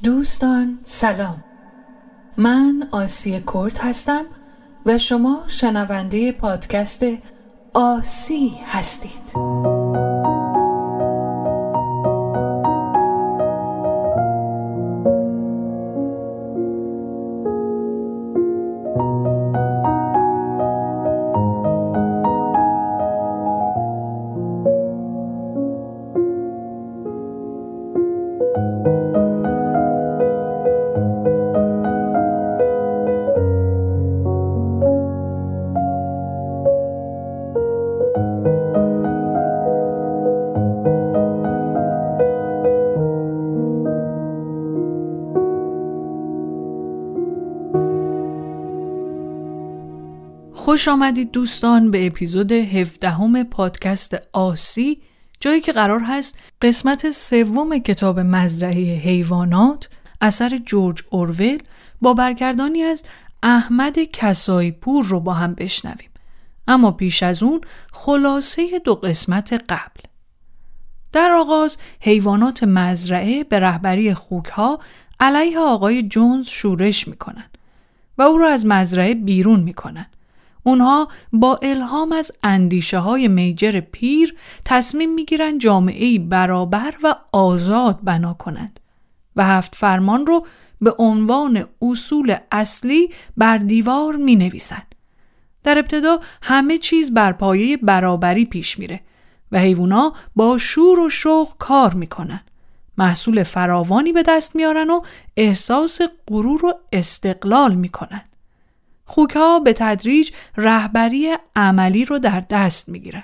دوستان سلام، من آسی کرد هستم و شما شنونده پادکست آسی هستید. خوش آمدید دوستان به اپیزود 17 پادکست آسی، جایی که قرار هست قسمت 3 کتاب مزرعه حیوانات اثر جورج اورول با برگردانی از احمد کسایی پور رو با هم بشنویم. اما پیش از اون خلاصه 2 قسمت قبل. در آغاز حیوانات مزرعه به رهبری خوک‌ها علیه آقای جونز شورش میکنن و او رو از مزرعه بیرون میکنن. اونها با الهام از اندیشه های میجر پیر تصمیم میگیرن جامعه‌ای برابر و آزاد بنا کنند و 7 فرمان رو به عنوان اصول اصلی بر دیوار می نویسن. در ابتدا همه چیز بر پایه برابری پیش میره و حیوونا با شور و شوق کار میکنن. محصول فراوانی به دست میارن و احساس غرور و استقلال میکنن. خوک‌ها به تدریج رهبری عملی رو در دست میگیرن،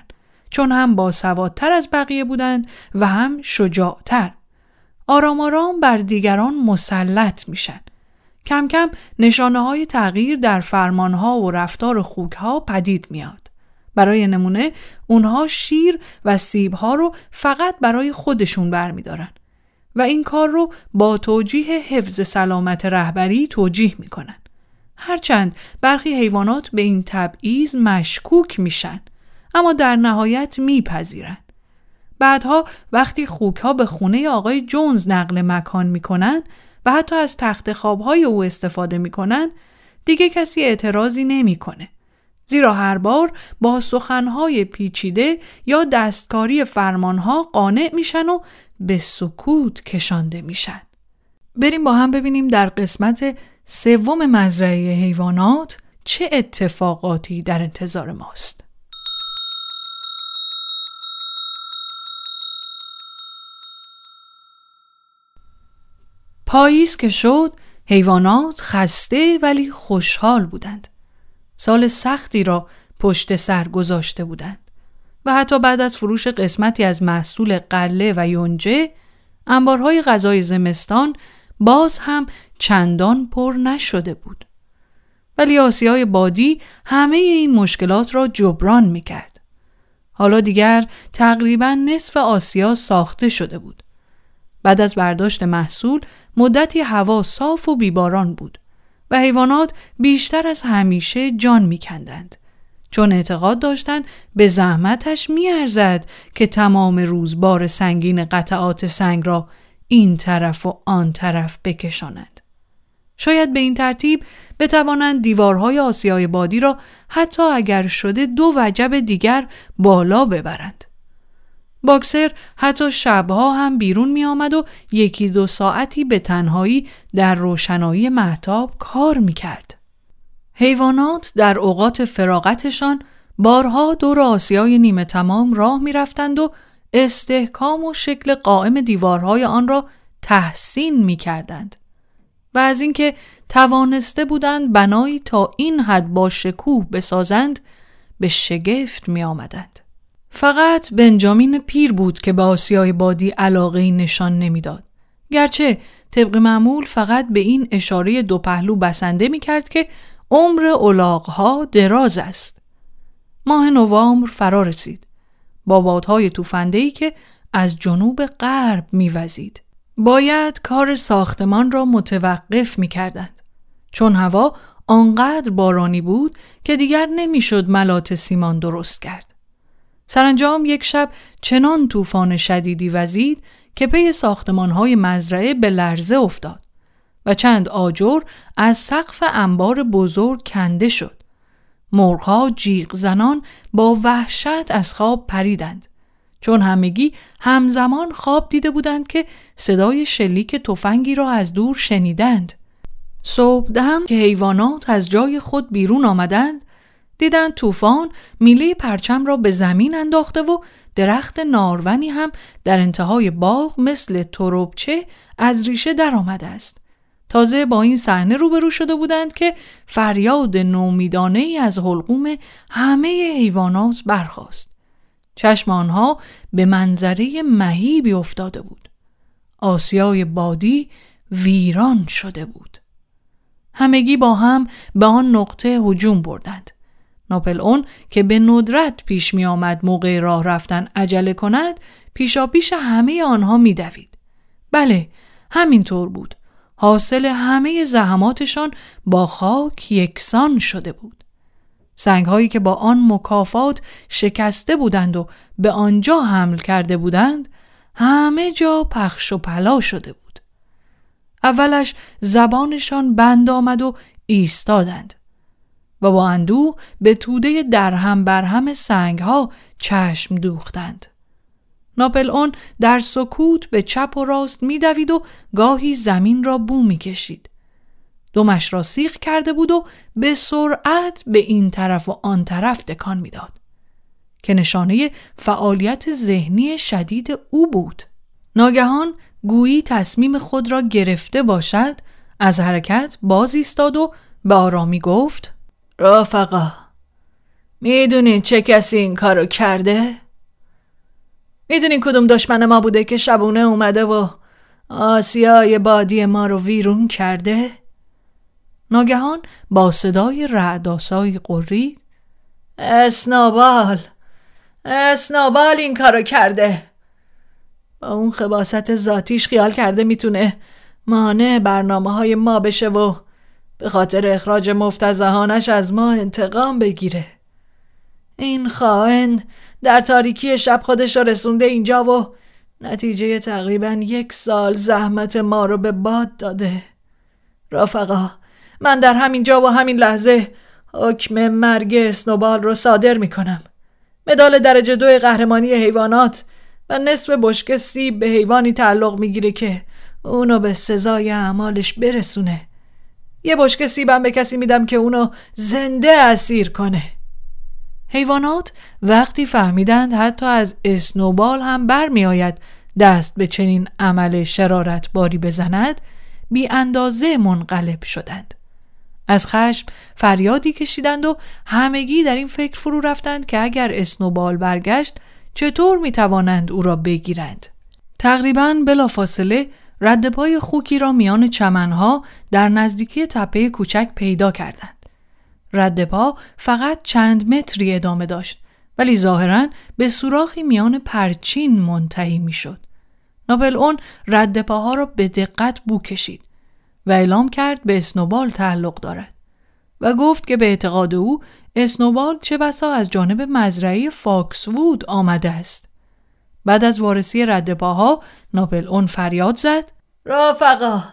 چون هم باسوادتر از بقیه بودند و هم شجاعتر. آرام آرام بر دیگران مسلط میشن. کم کم نشانه‌های تغییر در فرمانها و رفتار خوک‌ها پدید میاد. برای نمونه اونها شیر و سیب‌ها رو فقط برای خودشون برمیدارن و این کار رو با توجیه حفظ سلامت رهبری توجیه میکنن. هرچند برخی حیوانات به این تبعیض مشکوک میشن، اما در نهایت میپذیرن. بعدها وقتی خوک‌ها به خونه آقای جونز نقل مکان میکنن و حتی از تخت خوابهای او استفاده میکنن، دیگه کسی اعتراضی نمیکنه، زیرا هر بار با سخنهای پیچیده یا دستکاری فرمانها قانع میشن و به سکوت کشانده میشن. بریم با هم ببینیم در قسمت 3 مزرعه حیوانات چه اتفاقاتی در انتظار ماست. پاییز که شد، حیوانات خسته ولی خوشحال بودند. سال سختی را پشت سر گذاشته بودند و حتی بعد از فروش قسمتی از محصول غله و یونجه، انبارهای غذای زمستان باز هم چندان پر نشده بود. ولی آسیای بادی همه این مشکلات را جبران می‌کرد. حالا دیگر تقریباً نصف آسیا ساخته شده بود. بعد از برداشت محصول مدتی هوا صاف و بیباران بود و حیوانات بیشتر از همیشه جان می‌کندند، چون اعتقاد داشتند به زحمتش می‌ارزد که تمام روز بار سنگین قطعات سنگ را این طرف و آن طرف بکشانند. شاید به این ترتیب بتوانند دیوارهای آسیای بادی را حتی اگر شده 2 وجب دیگر بالا ببرند. باکسر حتی شبها هم بیرون می آمد و 1-2 ساعتی به تنهایی در روشنایی مهتاب کار می کرد. حیوانات در اوقات فراغتشان بارها دور آسیای نیمه تمام راه می رفتند و استحکام و شکل قائم دیوارهای آن را تحسین می کردند و از اینکه توانسته بودند بنایی تا این حد با شکوه بسازند به شگفت می آمدند. فقط بنجامین پیر بود که به آسیای بادی علاقه‌ای نشان نمی داد، گرچه طبق معمول فقط به این اشاره 2 پهلو بسنده می کرد که عمر الاغ‌ها دراز است. ماه نوامبر فرا رسید با بادهای طوفنده‌ای که از جنوب غرب می‌وزید. باید کار ساختمان را متوقف می‌کردند، چون هوا آنقدر بارانی بود که دیگر نمی‌شد ملات سیمان درست کرد. سرانجام یک شب چنان طوفان شدیدی وزید که پی ساختمان‌های مزرعه به لرزه افتاد و چند آجر از سقف انبار بزرگ کنده شد. مرغ‌ها جیغ زنان با وحشت از خواب پریدند، چون همگی همزمان خواب دیده بودند که صدای شلیک تفنگی را از دور شنیدند. صبحدم که حیوانات از جای خود بیرون آمدند، دیدند طوفان میله پرچم را به زمین انداخته و درخت نارونی هم در انتهای باغ مثل تربچه از ریشه در آمده است. تازه با این صحنه روبرو شده بودند که فریاد نومیدانه‌ای از حلقوم همه حیوانات برخاست. چشم آنها به منظره مهیبی افتاده بود. آسیای بادی ویران شده بود. همگی با هم به آن نقطه هجوم بردند. ناپلئون که به ندرت پیش می آمد موقع راه رفتن عجله کند، پیشاپیش همه آنها می دوید. بله، همینطور بود. حاصل همه زحماتشان با خاک یکسان شده بود. سنگ‌هایی که با آن مکافات شکسته بودند و به آنجا حمل کرده بودند، همه جا پخش و پلا شده بود. اولش زبانشان بند آمد و ایستادند و با اندوه به توده درهم برهم سنگ‌ها چشم دوختند. ناپلئون در سکوت به چپ و راست می‌دوید و گاهی زمین را بو می‌کشید. دمش را سیخ کرده بود و به سرعت به این طرف و آن طرف تکان می‌داد که نشانه فعالیت ذهنی شدید او بود. ناگهان گویی تصمیم خود را گرفته باشد، از حرکت باز ایستاد و به آرامی گفت: رفقا، میدونین چه کسی این کارو کرده؟ میدونین کدوم دشمن ما بوده که شبونه اومده و آسیای بادی ما رو ویرون کرده؟ ناگهان با صدای رعدآسایی قرید: اسنوبال این کارو کرده. با اون خباثت ذاتیش خیال کرده میتونه مانع برنامه‌های ما بشه و به خاطر اخراج مفتضحانش از ما انتقام بگیره. این خائن در تاریکی شب خودش رو رسونده اینجا و نتیجه تقریباً 1 سال زحمت ما رو به باد داده. رفقا، من در همین جا و همین لحظه حکم مرگ اسنوبال رو صادر میکنم. مدال درجه 2 قهرمانی حیوانات و نصف بشکه سیب به حیوانی تعلق میگیره که اونو به سزای اعمالش برسونه. یه بشکه سیبم به کسی میدم که اونو زنده اسیر کنه. حیوانات وقتی فهمیدند حتی از اسنوبال هم برمی آید دست به چنین عمل شرارت باری بزند، بی اندازه منقلب شدند. از خشم فریادی کشیدند و همگی در این فکر فرو رفتند که اگر اسنوبال برگشت چطور می توانند او را بگیرند. تقریباً بلافاصله رد پای خوکی را میان چمنها در نزدیکی تپه کوچک پیدا کردند. رد پا فقط چند متری ادامه داشت، ولی ظاهراً به سوراخی میان پرچین منتهی می شد. ناپلئون رد پاها را به دقت بو کشید و اعلام کرد به اسنوبال تعلق دارد و گفت که به اعتقاد او اسنوبال چه بسا از جانب مزرعه فاکس‌وود آمده است. بعد از وارسی رد پاها ناپلئون فریاد زد: رفقا،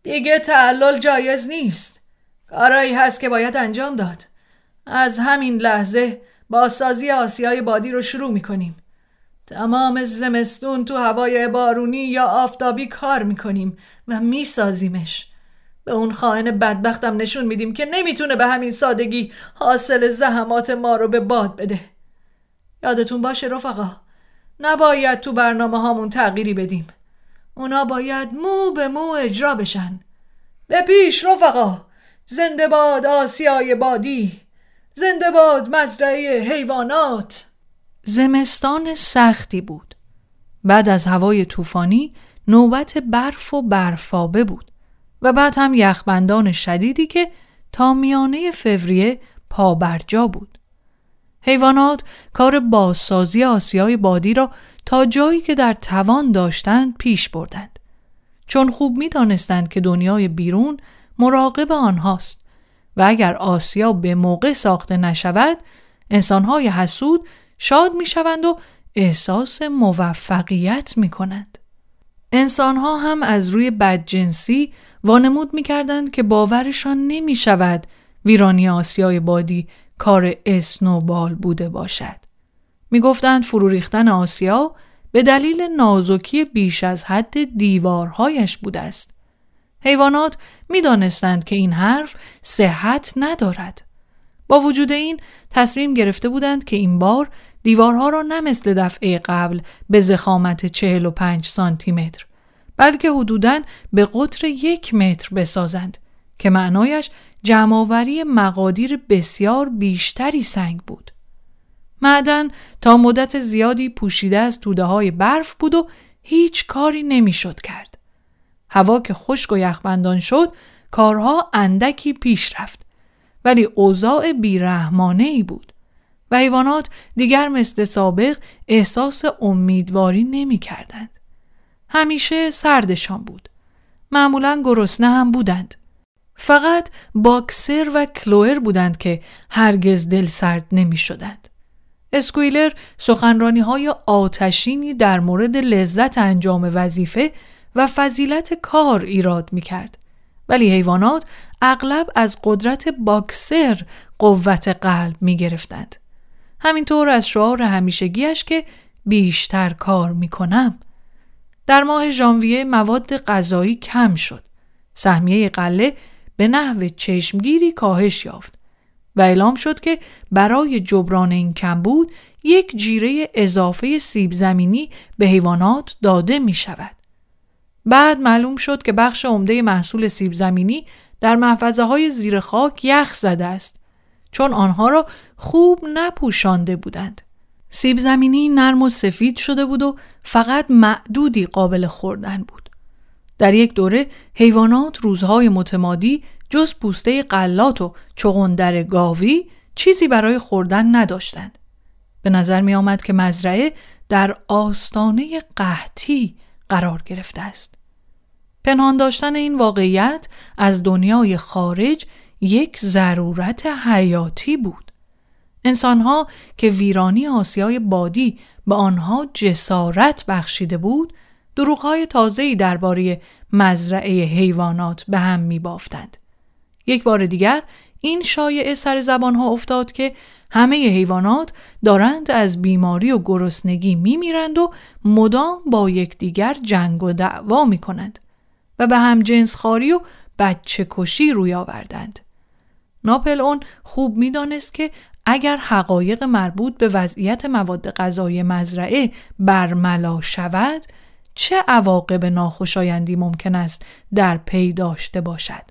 دیگه تعلل جایز نیست. کارایی هست که باید انجام داد. از همین لحظه بازسازی آسیای بادی رو شروع میکنیم. تمام زمستون تو هوای بارونی یا آفتابی کار میکنیم و میسازیمش. به اون خائن بدبختم نشون میدیم که نمیتونه به همین سادگی حاصل زحمات ما رو به باد بده. یادتون باشه رفقا، نباید تو برنامه هامون تغییری بدیم. اونا باید مو به مو اجرا بشن. به پیش رفقا! زنده باد آسیای بادی! زنده باد مزرعه حیوانات! زمستان سختی بود. بعد از هوای طوفانی نوبت برف و برفابه بود و بعد هم یخبندان شدیدی که تا میانه فوریه پا برجا بود. حیوانات کار بازسازی آسیای بادی را تا جایی که در توان داشتند پیش بردند، چون خوب می دانستند که دنیای بیرون مراقب آنهاست و اگر آسیا به موقع ساخته نشود، انسانهای حسود شاد می شوند و احساس موفقیت می کنند. انسان‌ها هم از روی بدجنسی وانمود می‌کردند که باورشان نمی‌شود ویرانی آسیای بادی کار اسنوبال بوده باشد. می‌گفتند فرو ریختن آسیا به دلیل نازکی بیش از حد دیوارهایش بوده است. حیوانات می‌دانستند که این حرف صحت ندارد. با وجود این تصمیم گرفته بودند که این بار دیوارها را نه مثل دفعه قبل به ضخامت 45 سانتی متر بلکه حدوداً به قطر 1 متر بسازند که معنایش جمع‌آوری مقادیر بسیار بیشتری سنگ بود. معدن تا مدت زیادی پوشیده از توده‌های برف بود و هیچ کاری نمی‌شد کرد. هوا که خشک و یخبندان شد کارها اندکی پیش رفت، ولی اوضاع بیرحمانه‌ای بود و حیوانات دیگر مثل سابق احساس امیدواری نمی‌کردند. همیشه سردشان بود. معمولاً گرسنه هم بودند. فقط باکسر و کلوئر بودند که هرگز دل سرد نمی‌شدند. اسکویلر سخنرانی‌های آتشینی در مورد لذت انجام وظیفه و فضیلت کار ایراد می‌کرد، ولی حیوانات اغلب از قدرت باکسر قوت قلب می‌گرفتند. همینطور از شعار همیشگیش که بیشتر کار می‌کنم. در ماه ژانویه مواد غذایی کم شد. سهمیه غله به نحو چشمگیری کاهش یافت و اعلام شد که برای جبران این کمبود 1 جیره اضافه سیب زمینی به حیوانات داده می شود. بعد معلوم شد که بخش عمده محصول سیب زمینی در محفظه‌های زیر خاک یخ زده است، چون آنها را خوب نپوشانده بودند. سیب زمینی نرم و سفید شده بود و فقط معدودی قابل خوردن بود. در یک دوره حیوانات روزهای متمادی جز پوسته غلات و چغندر گاوی چیزی برای خوردن نداشتند. به نظر می آمد که مزرعه در آستانه قحطی قرار گرفته است. پنهان داشتن این واقعیت از دنیای خارج یک ضرورت حیاتی بود. انسانها که ویرانی آسیای بادی به آنها جسارت بخشیده بود، دروغ‌های تازه‌ای درباره مزرعه حیوانات به هم می‌بافتند. یک بار دیگر این شایعه سر زبانها افتاد که همه حیوانات دارند از بیماری و گرسنگی می‌میرند و مدام با یکدیگر جنگ و دعوا می‌کنند و به هم جنسخواری و بچه کشی روی آوردند. ناپلئون خوب می‌دانست که اگر حقایق مربوط به وضعیت مواد غذایی مزرعه برملا شود، چه عواقب ناخوشایندی ممکن است در پی داشته باشد.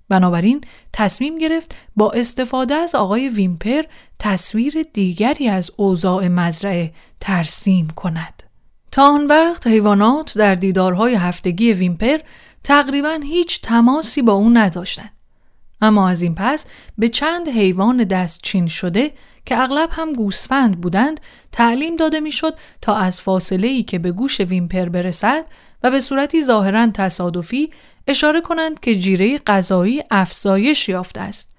بنابراین تصمیم گرفت با استفاده از آقای ویمپر تصویر دیگری از اوضاع مزرعه ترسیم کند. تا آن وقت حیوانات در دیدارهای هفتگی ویمپر تقریباً هیچ تماسی با او نداشتند. اما از این پس به چند حیوان دستچین شده که اغلب هم گوسفند بودند تعلیم داده میشد تا از فاصله‌ای که به گوش ویمپر برسد و به صورتی ظاهراً تصادفی اشاره کنند که جیره غذایی افزایش یافته است.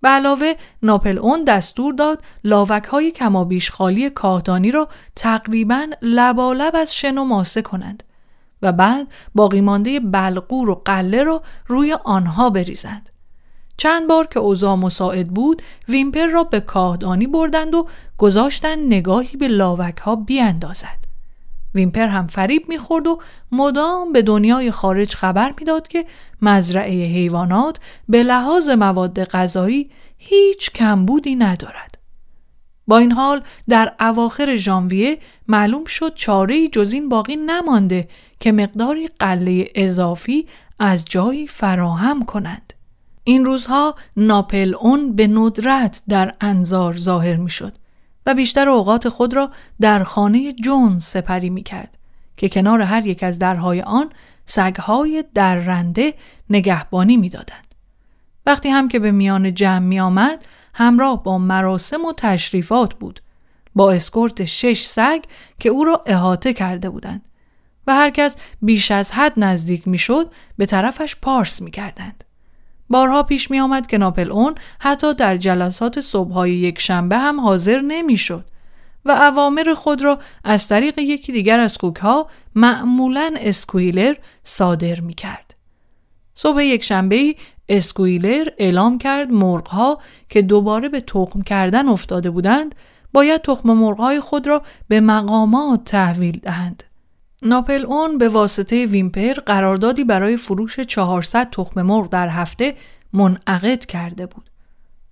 به علاوه ناپلئون دستور داد لاوک‌های کمابیش خالی کاهدانی را تقریباً لبالب از شن و ماسه کنند و بعد باقی مانده بلغور و غله را روی آنها بریزند. چند بار که اوضاع مساعد بود، ویمپر را به کاهدانی بردند و گذاشتند نگاهی به لاوک‌ها بیاندازد. ویمپر هم فریب می‌خورد و مدام به دنیای خارج خبر می‌داد که مزرعه حیوانات به لحاظ مواد غذایی هیچ کمبودی ندارد. با این حال در اواخر ژانویه معلوم شد چاره‌ای جز این باقی نمانده که مقداری غله اضافی از جایی فراهم کنند. این روزها ناپلئون به ندرت در انظار ظاهر می شد و بیشتر اوقات خود را در خانه جونز سپری می کرد که کنار هر یک از درهای آن سگهای درنده نگهبانی می دادند. وقتی هم که به میان جمع می آمد همراه با مراسم و تشریفات بود، با اسکورت 6 سگ که او را احاطه کرده بودند و هر کس بیش از حد نزدیک می شد به طرفش پارس می کردند. بارها پیش می آمد که ناپلئون حتی در جلسات صبح‌های یک شنبه هم حاضر نمی شد و اوامر خود را از طریق یکی دیگر از خوک‌ها، معمولاً اسکویلر، صادر می‌کرد. صبح یکشنبه‌ای اسکویلر اعلام کرد مرغ‌ها که دوباره به تخم کردن افتاده بودند باید تخم مرغ‌های خود را به مقامات تحویل دهند. ناپل اون به واسطه ویمپر قراردادی برای فروش 400 تخم مرغ در هفته منعقد کرده بود.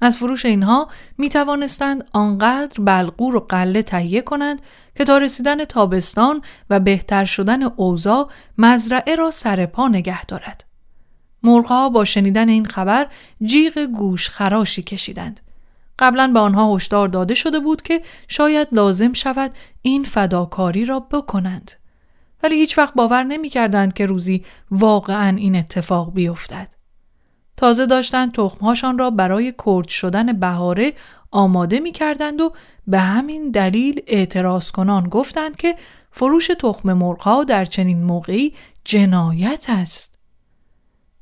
از فروش اینها می توانستند آنقدر بلغور و غله تهیه کنند که تا رسیدن تابستان و بهتر شدن اوضاع مزرعه را سر پا نگه دارد. مرغ‌ها با شنیدن این خبر جیغ گوش خراشی کشیدند. قبلا به آنها هشدار داده شده بود که شاید لازم شود این فداکاری را بکنند. ولی هیچ وقت باور نمی کردند که روزی واقعاً این اتفاق بیفتد. تازه داشتند تخمهاشان را برای کرد شدن بهاره آماده می کردند و به همین دلیل اعتراض کنان گفتند که فروش تخم مرغ‌ها در چنین موقعی جنایت است.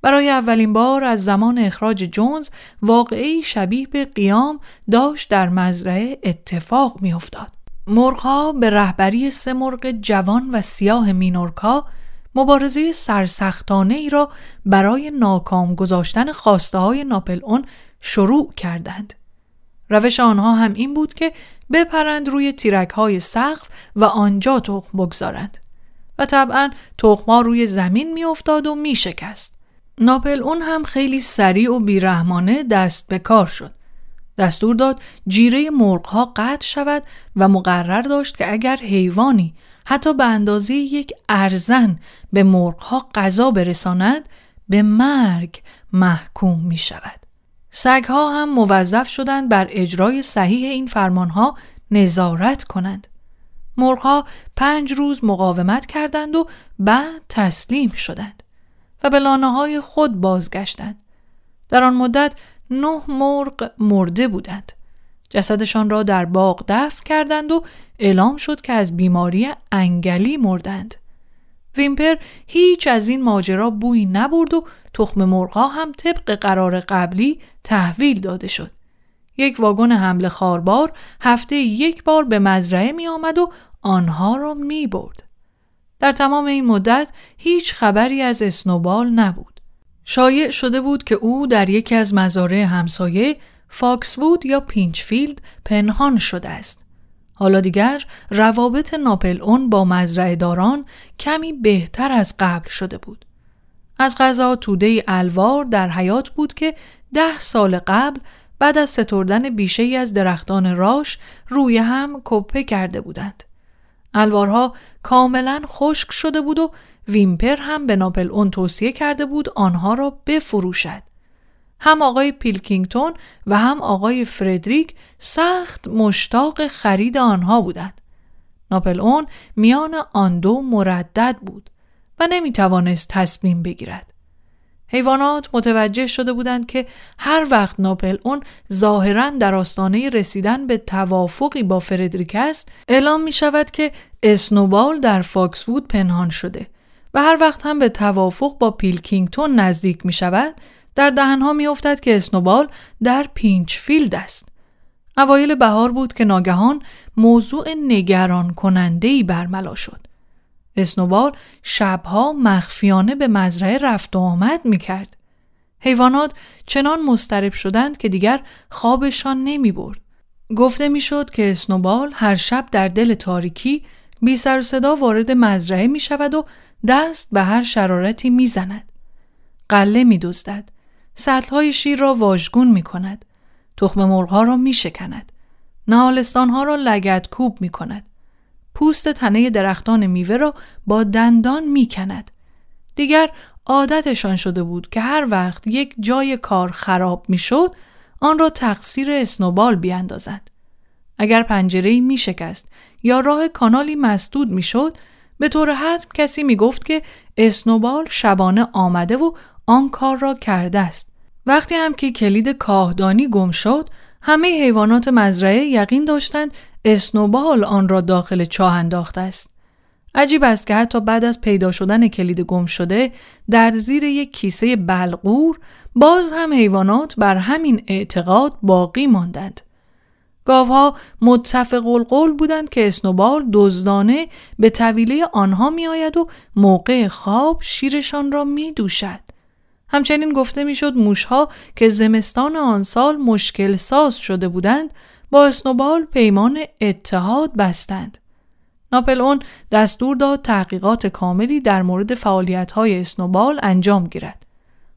برای اولین بار از زمان اخراج جونز واقعی شبیه به قیام داشت در مزرعه اتفاق می افتاد. مرغ‌ها به رهبری 3 مرغ جوان و سیاه مینورکا مبارزه سرسختانه ای را برای ناکام گذاشتن خواسته های ناپل اون شروع کردند. روش آنها هم این بود که بپرند روی تیرک های سقف و آنجا تخم بگذارند و طبعا تخم‌ها روی زمین می افتاد و می شکست. ناپل اون هم خیلی سریع و بیرحمانه دست به کار شد. دستور داد جیره مرغ‌ها قطع شود و مقرر داشت که اگر حیوانی حتی به اندازه یک ارزن به مرغ‌ها غذا برساند به مرگ محکوم می شود. سگ‌ها هم موظف شدند بر اجرای صحیح این فرمانها نظارت کنند. مرغ‌ها 5 روز مقاومت کردند و بعد تسلیم شدند و به لانه‌های خود بازگشتند. در آن مدت 9 مرغ مرده بودند. جسدشان را در باغ دفن کردند و اعلام شد که از بیماری انگلی مردند. ویمپر هیچ از این ماجرا بویی نبرد و تخم مرغ‌ها هم طبق قرار قبلی تحویل داده شد. 1 واگن حمل خاربار هفته 1 بار به مزرعه می آمد و آنها را می برد. در تمام این مدت هیچ خبری از اسنوبال نبود. شایع شده بود که او در یکی از مزارع همسایه فاکس‌وود یا پینچفیلد پنهان شده است. حالا دیگر روابط ناپل اون با مزرعه داران کمی بهتر از قبل شده بود. از قضا توده الوار در حیات بود که 10 سال قبل بعد از ستردن بیشه‌ای از درختان راش روی هم کپه کرده بودند. الوارها کاملا خشک شده بود و ویمپر هم به ناپل اون توصیه کرده بود آنها را بفروشد. هم آقای پیلکینگتون و هم آقای فردریک سخت مشتاق خرید آنها بودند. ناپل اون میان آن دو مردد بود و نمیتوانست تصمیم بگیرد. حیوانات متوجه شده بودند که هر وقت ناپل اون ظاهراً در آستانه رسیدن به توافقی با فردریک است، اعلام می شود که اسنوبال در فاکس‌وود پنهان شده و هر وقت هم به توافق با پیلکینگتون نزدیک می شود، در دهنها می افتد که اسنوبال در پینچفیلد است. اوایل بهار بود که ناگهان موضوع نگران کننده‌ای برملا شد. اسنوبال شبها مخفیانه به مزرعه رفت و آمد می کرد. حیوانات چنان مضطرب شدند که دیگر خوابشان نمی برد. گفته می شد که اسنوبال هر شب در دل تاریکی بی سر و صدا وارد مزرعه می شود و دست به هر شرارتی می زند. غله می دزدد. سطل‌های شیر را واژگون می کند. تخم مرغ‌ها را می شکند. نهالستان‌ها را لگدکوب می کند. پوست تنه درختان میوه را با دندان می کند. دیگر عادتشان شده بود که هر وقت یک جای کار خراب می شد آن را تقصیر اسنوبال بیاندازند. اگر پنجره‌ای می شکست یا راه کانالی مسدود می شد به طور حتم کسی می گفت که اسنوبال شبانه آمده و آن کار را کرده است. وقتی هم که کلید کاهدانی گم شد همه حیوانات مزرعه یقین داشتند اسنوبال آن را داخل چاه انداخته است. عجیب است که حتی بعد از پیدا شدن کلید گم شده در زیر یک کیسه بلغور باز هم حیوانات بر همین اعتقاد باقی ماندند. گاوها متفق القول بودند که اسنوبال دزدانه به طویله آنها می آید و موقع خواب شیرشان را می دوشد. همچنین گفته می شد موشها که زمستان آن سال مشکل ساز شده بودند با اسنوبال پیمان اتحاد بستند. ناپلئون دستور داد تحقیقات کاملی در مورد فعالیت‌های اسنوبال انجام گیرد.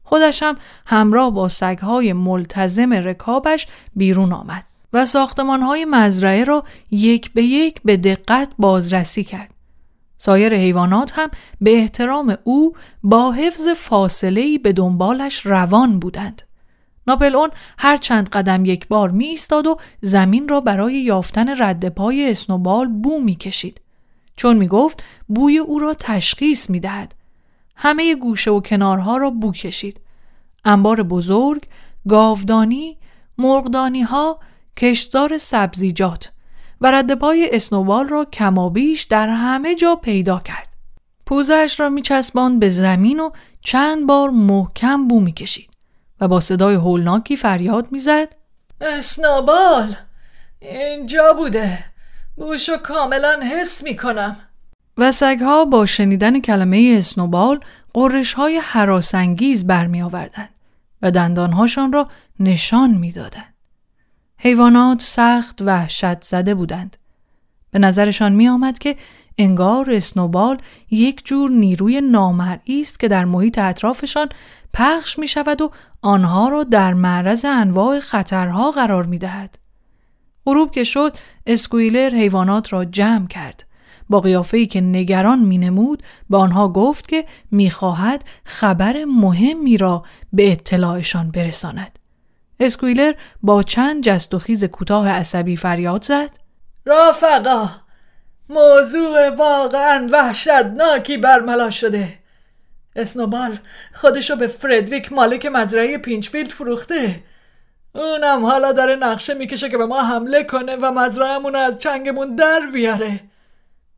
خودش هم همراه با سگ‌های ملتزم رکابش بیرون آمد و ساختمان‌های مزرعه را یک به یک به دقت بازرسی کرد. سایر حیوانات هم به احترام او با حفظ فاصله‌ای به دنبالش روان بودند. ناپلئون هر چند قدم یک بار می ایستاد و زمین را برای یافتن رد پای اسنوبال بو می کشید. چون می گفت بوی او را تشخیص می دهد. همه گوشه و کنارها را بو کشید. انبار بزرگ، گاودانی، مرغدانی ها، کشتزار سبزیجات و رد پای اسنوبال را کمابیش در همه جا پیدا کرد. پوزه‌اش را می چسباند به زمین و چند بار محکم بو می کشید و با صدای هولناکی فریاد می زد: اسنوبال اینجا بوده، بوشو کاملا حس می کنم. و سگها با شنیدن کلمه اسنوبال غرش‌های هراس‌انگیز برمی آوردند و دندانهاشان را نشان می دادند. حیوانات سخت وحشت زده بودند. به نظرشان می آمد که انگار اسنوبال یک جور نیروی نامرئی است که در محیط اطرافشان پخش می شود و آنها را در معرض انواع خطرها قرار می دهد. غروب که شد، اسکویلر حیوانات را جمع کرد. با قیافه‌ای که نگران می نمود به آنها گفت که می خواهد خبر مهمی را به اطلاعشان برساند. اسکویلر با چند جست و خیز کوتاه عصبی فریاد زد: رفقا، موضوع واقعا وحشتناکی برملا شده. اسنوبال خودشو به فردریک مالک مزرعه پینچفیلد فروخته. اونم حالا داره نقشه میکشه که به ما حمله کنه و مزرعه‌مون از چنگمون در بیاره.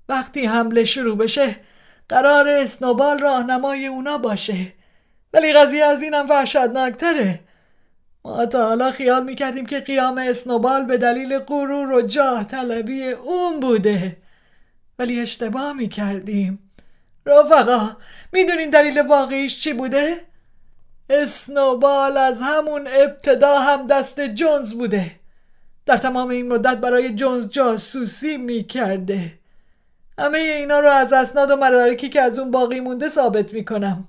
وقتی حمله شروع بشه قرار اسنوبال راهنمای اونا باشه، ولی قضیه از اینم وحشتناکتره. ما تا حالا خیال میکردیم که قیام اسنوبال به دلیل غرور و جاه طلبی اون بوده، ولی اشتباه میکردیم. رفقا، میدونین دلیل واقعیش چی بوده؟ اسنوبال از همون ابتدا هم دست جونز بوده. در تمام این مدت برای جونز جاسوسی میکرده. همه اینا رو از اسناد و مدارکی که از اون باقی مونده ثابت میکنم.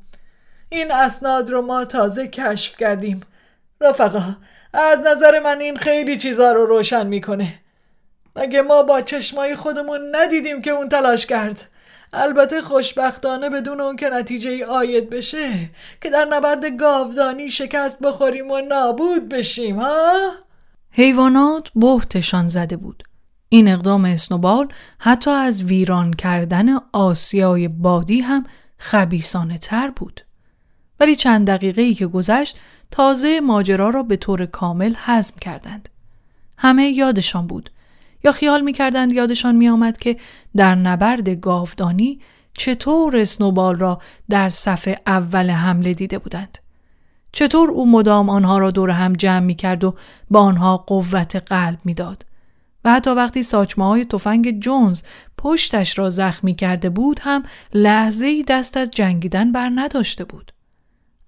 این اسناد رو ما تازه کشف کردیم. رفقا، از نظر من این خیلی چیزا رو روشن میکنه. مگه ما با چشمای خودمون ندیدیم که اون تلاش کرد؟ البته خوشبختانه بدون اون که نتیجه عاید بشه که در نبرد گاودانی شکست بخوریم و نابود بشیم. ها؟ حیوانات بهتشان زده بود. این اقدام اسنوبال حتی از ویران کردن آسیای بادی هم خبیثانه تر بود. ولی چند دقیقه‌ای که گذشت تازه ماجرا را به طور کامل هضم کردند. همه یادشان بود یا خیال می‌کردند یادشان می‌آمد که در نبرد گاودانی چطور اسنوبال را در صف اول حمله دیده بودند. چطور او مدام آنها را دور هم جمع می‌کرد و با آنها قوت قلب می‌داد. و حتی وقتی ساچمه‌های تفنگ جونز پشتش را زخمی کرده بود هم لحظه‌ای دست از جنگیدن بر نداشته بود.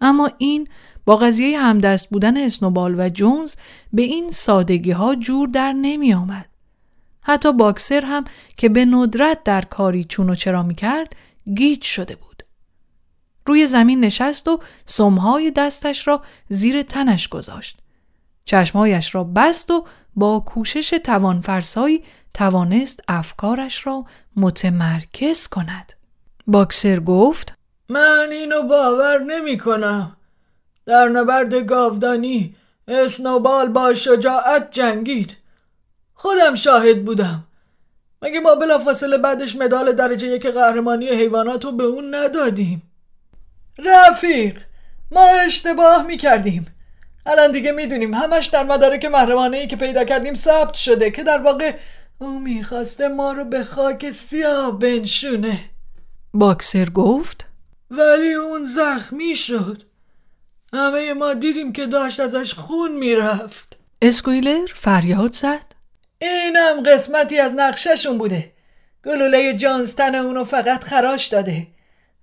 اما این با قضیه همدست بودن اسنوبال و جونز به این سادگی ها جور در نمی آمد. حتی باکسر هم که به ندرت در کاری چون و چرا می کرد گیج شده بود. روی زمین نشست و سمهای دستش را زیر تنش گذاشت. چشمهایش را بست و با کوشش توانفرسایی توانست افکارش را متمرکز کند. باکسر گفت: من اینو باور نمی کنم. در نبرد گاودانی اسنوبال با شجاعت جنگید. خودم شاهد بودم. مگه ما بلافاصله بعدش مدال درجه 1 قهرمانی حیوانات رو به اون ندادیم؟ رفیق، ما اشتباه میکردیم. الان دیگه میدونیم همش در مدارک محرمانه‌ای که پیدا کردیم ثبت شده که در واقع او میخواسته ما رو به خاک سیاه بنشونه. باکسر گفت: ولی اون زخمی شد. همه ما دیدیم که داشت ازش خون میرفت. اسکویلر فریاد زد: اینم قسمتی از نقشه‌شون بوده. گلوله جونز تن اونو فقط خراش داده.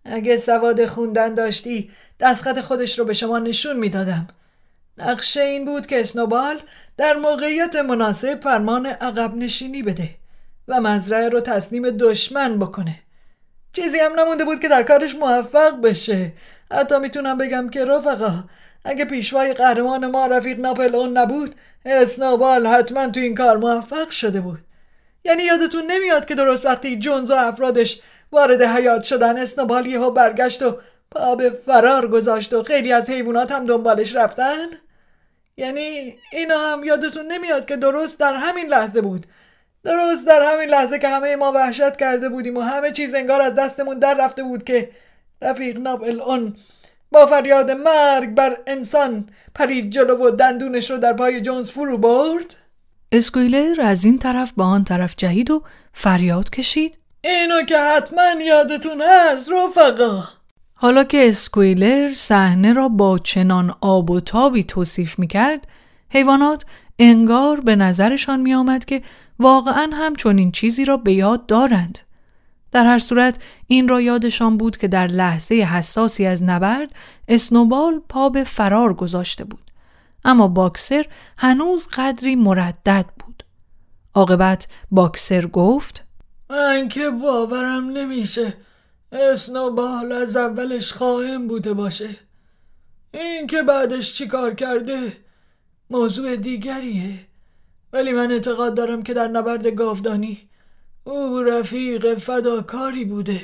اگه سواد خوندن داشتی دستخط خودش رو به شما نشون میدادم. نقشه این بود که اسنوبال در موقعیت مناسب فرمان عقب نشینی بده و مزرعه رو تسلیم دشمن بکنه. چیزی هم نمونده بود که در کارش موفق بشه. حتی میتونم بگم که رفقا، اگه پیشوای قهرمان ما رفیق ناپلئون نبود، اسنوبال حتما تو این کار موفق شده بود. یعنی یادتون نمیاد که درست وقتی جونز و افرادش وارد حیاط شدن، اسنوبال یهو برگشت و پا به فرار گذاشت و خیلی از حیوانات هم دنبالش رفتن؟ یعنی اینا هم یادتون نمیاد که درست در همین لحظه بود، درست در همین لحظه که همه ما وحشت کرده بودیم و همه چیز انگار از دستمون در رفته بود که رفیق ناپلئون با فریاد مرگ بر انسان پرید جلو و دندونش رو در پای جونز فرو برد؟ اسکویلر از این طرف به آن طرف جهید و فریاد کشید: اینو که حتما یادتون هست رفقا. حالا که اسکویلر صحنه را با چنان آب و تابی توصیف می‌کرد، حیوانات انگار به نظرشان می‌آمد که واقعاً هم چنین چیزی را به یاد دارند. در هر صورت این را یادشان بود که در لحظه حساسی از نبرد اسنوبال پا به فرار گذاشته بود، اما باکسر هنوز قدری مردد بود. عاقبت باکسر گفت: من که باورم نمیشه اسنوبال از اولش خائن بوده باشه. این که بعدش چی کار کرده موضوع دیگریه، ولی من اعتقاد دارم که در نبرد گاودانی او رفیق فداکاری بوده.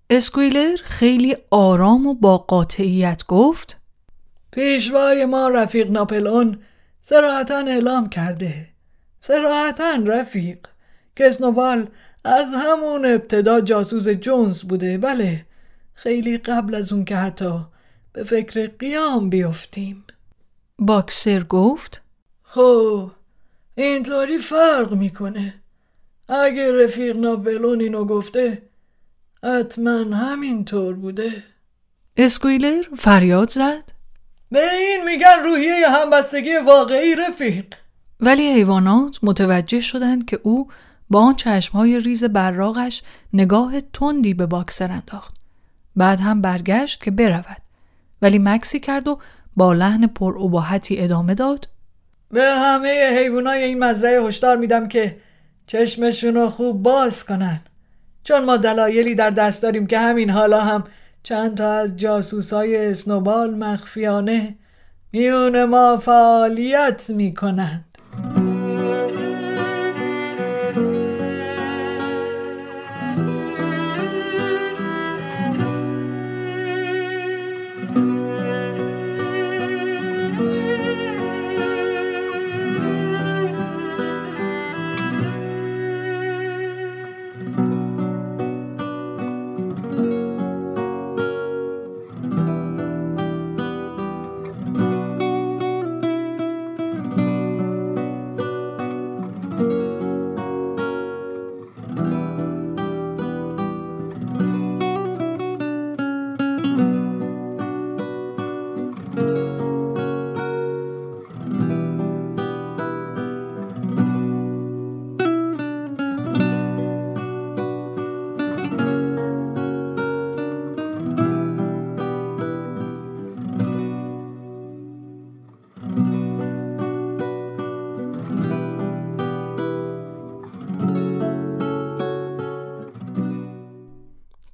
اسکویلر خیلی آرام و با قاطعیت گفت: پیشوای ما رفیق ناپلئون صراحتاً اعلام کرده، صراحتاً رفیق، که اسنوبال از همون ابتدا جاسوس جونز بوده. بله، خیلی قبل از اون که حتی به فکر قیام بیفتیم. باکسر گفت: خب اینطوری فرق میکنه. اگه رفیق ناپلئون اینو گفته حتما همینطور بوده. اسکویلر فریاد زد: به این میگن روحیه همبستگی واقعی رفیق. ولی حیوانات متوجه شدند که او با آن چشمهای ریز براقش نگاه تندی به باکسر انداخت. بعد هم برگشت که برود، ولی مکسی کرد و با لحن پراباحتی ادامه داد: به همه حیوانای این مزرعه هشدار میدم که چشمشون رو خوب باز کنن، چون ما دلایلی در دست داریم که همین حالا هم چند تا از جاسوسای اسنوبال مخفیانه میون ما فعالیت میکنند.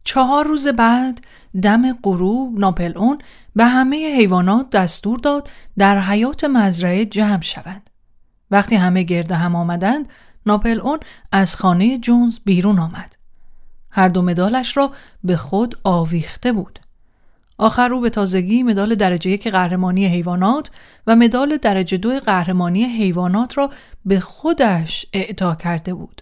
چهار روز بعد دم غروب ناپلئون به همه حیوانات دستور داد در حیاط مزرعه جمع شوند. وقتی همه گرد هم آمدند، ناپلئون از خانه جونز بیرون آمد. هر دو مدالش را به خود آویخته بود. آخر او به تازگی مدال درجه 1 قهرمانی حیوانات و مدال درجه 2 قهرمانی حیوانات را به خودش اعطا کرده بود.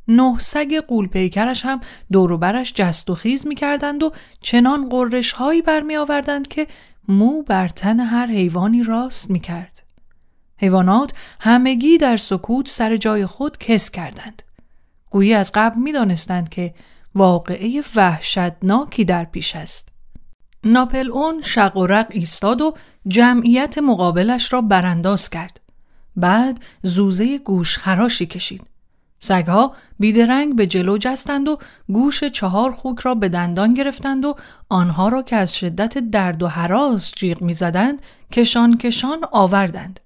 9 سگ غول پیکرش هم دور و برش جست و خیز می کردند و چنان غرش هایی برمی آوردند که مو بر تن هر حیوانی راست می کرد. حیوانات همگی در سکوت سر جای خود کس کردند. گویی از قبل می دانستند که واقعه وحشتناکی در پیش است. ناپلئون شق و رق ایستاد و جمعیت مقابلش را برانداز کرد. بعد زوزه گوش خراشی کشید. سگها بیدرنگ به جلو جستند و گوش 4 خوک را به دندان گرفتند و آنها را که از شدت درد و هراس جیغ می زدند کشان کشان آوردند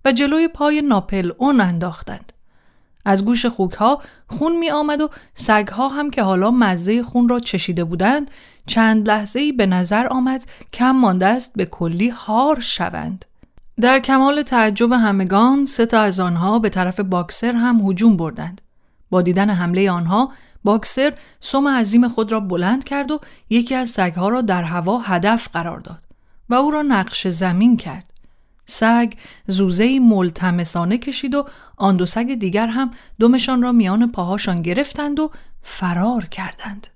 و جلوی پای ناپلئون انداختند. از گوش خوکها خون می آمد و سگها هم که حالا مزه خون را چشیده بودند چند لحظه‌ای به نظر آمد کم مانده است به کلی هار شوند. در کمال تعجب همگان 3 از آنها به طرف باکسر هم هجوم بردند. با دیدن حمله آنها باکسر سم عظیم خود را بلند کرد و یکی از سگها را در هوا هدف قرار داد و او را نقش زمین کرد. سگ زوزه‌ای ملتمسانه کشید و آن 2 سگ دیگر هم دمشان را میان پاهاشان گرفتند و فرار کردند.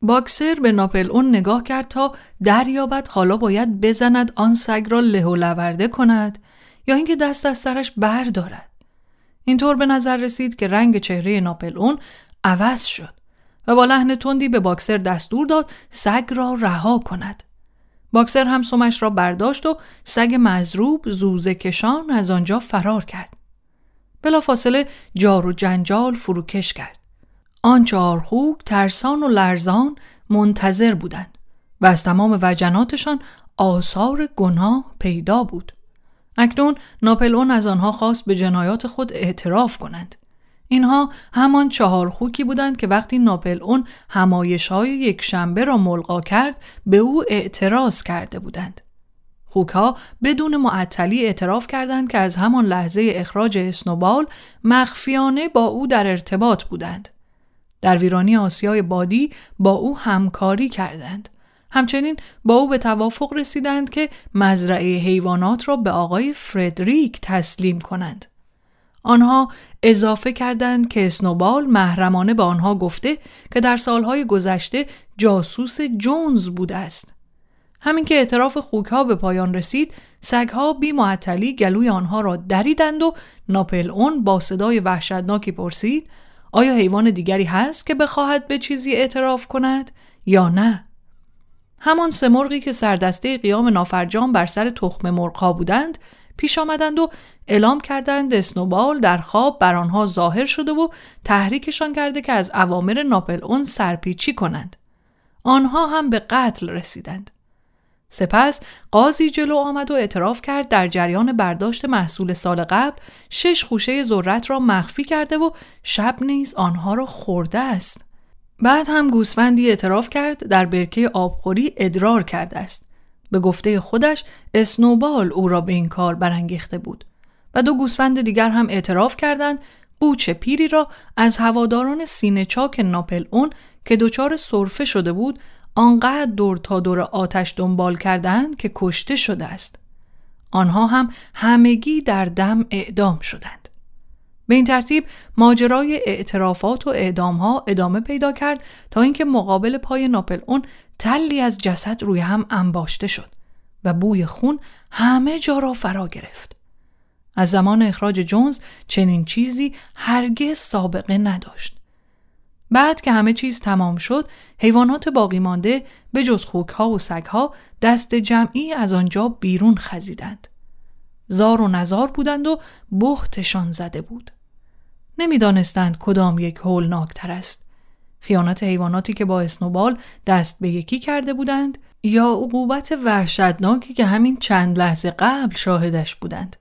باکسر به ناپلئون نگاه کرد تا دریابد حالا باید بزند آن سگ را له و لورده کند یا اینکه دست از سرش بردارد. اینطور به نظر رسید که رنگ چهره ناپلئون عوض شد و با لحن تندی به باکسر دستور داد سگ را رها کند. باکسر هم سمش را برداشت و سگ مضروب زوزه کشان از آنجا فرار کرد. بلافاصله جار و جنجال فروکش کرد. آن 4 خوک ترسان و لرزان منتظر بودند و از تمام وجناتشان آثار گناه پیدا بود. اکنون ناپلئون از آنها خواست به جنایات خود اعتراف کنند. اینها همان 4 خوکی بودند که وقتی ناپلئون همایش‌های یکشنبه را ملغا کرد به او اعتراض کرده بودند. خوک‌ها بدون معطلی اعتراف کردند که از همان لحظه اخراج اسنوبال مخفیانه با او در ارتباط بودند. در ویرانی آسیای بادی با او همکاری کردند. همچنین با او به توافق رسیدند که مزرعه حیوانات را به آقای فردریک تسلیم کنند. آنها اضافه کردند که اسنوبال محرمانه به آنها گفته که در سالهای گذشته جاسوس جونز بوده است. همین که اعتراف خوک‌ها به پایان رسید، سگ‌ها بی معطلی گلوی آنها را دریدند و ناپلئون با صدای وحشتناکی پرسید: آیا حیوان دیگری هست که بخواهد به چیزی اعتراف کند یا نه؟ همان 3 مرغی که سردسته قیام نافرجام بر سر تخم مرغ‌ها بودند پیش آمدند و اعلام کردند اسنوبال در خواب بر آنها ظاهر شده و تحریکشان کرده که از اوامر ناپلئون سرپیچی کنند. آنها هم به قتل رسیدند. سپس قاضی جلو آمد و اعتراف کرد در جریان برداشت محصول سال قبل 6 خوشه ذرت را مخفی کرده و شب نیز آنها را خورده است. بعد هم گوسفندی اعتراف کرد در برکه آبخوری ادرار کرده است. به گفته خودش اسنوبال او را به این کار برانگیخته بود. و 2 گوسفند دیگر هم اعتراف کردند قوچ پیری را از هواداران سینه چاک ناپلئون که دچار سرفه شده بود آنقدر دور تا دور آتش دنبال کردند که کشته شده است. آنها هم همگی در دم اعدام شدند. به این ترتیب ماجرای اعترافات و اعدامها ادامه پیدا کرد تا اینکه مقابل پای ناپلئون تلی از جسد روی هم انباشته شد و بوی خون همه جا را فرا گرفت. از زمان اخراج جونز چنین چیزی هرگز سابقه نداشت. بعد که همه چیز تمام شد، حیوانات باقی مانده به جز خوک‌ها و سگ‌ها دست جمعی از آنجا بیرون خزیدند. زار و نزار بودند و بهتشان زده بود. نمی‌دانستند کدام یک هولناکتر است. خیانت حیواناتی که با اسنوبال دست به یکی کرده بودند یا عقوبت وحشتناکی که همین چند لحظه قبل شاهدش بودند.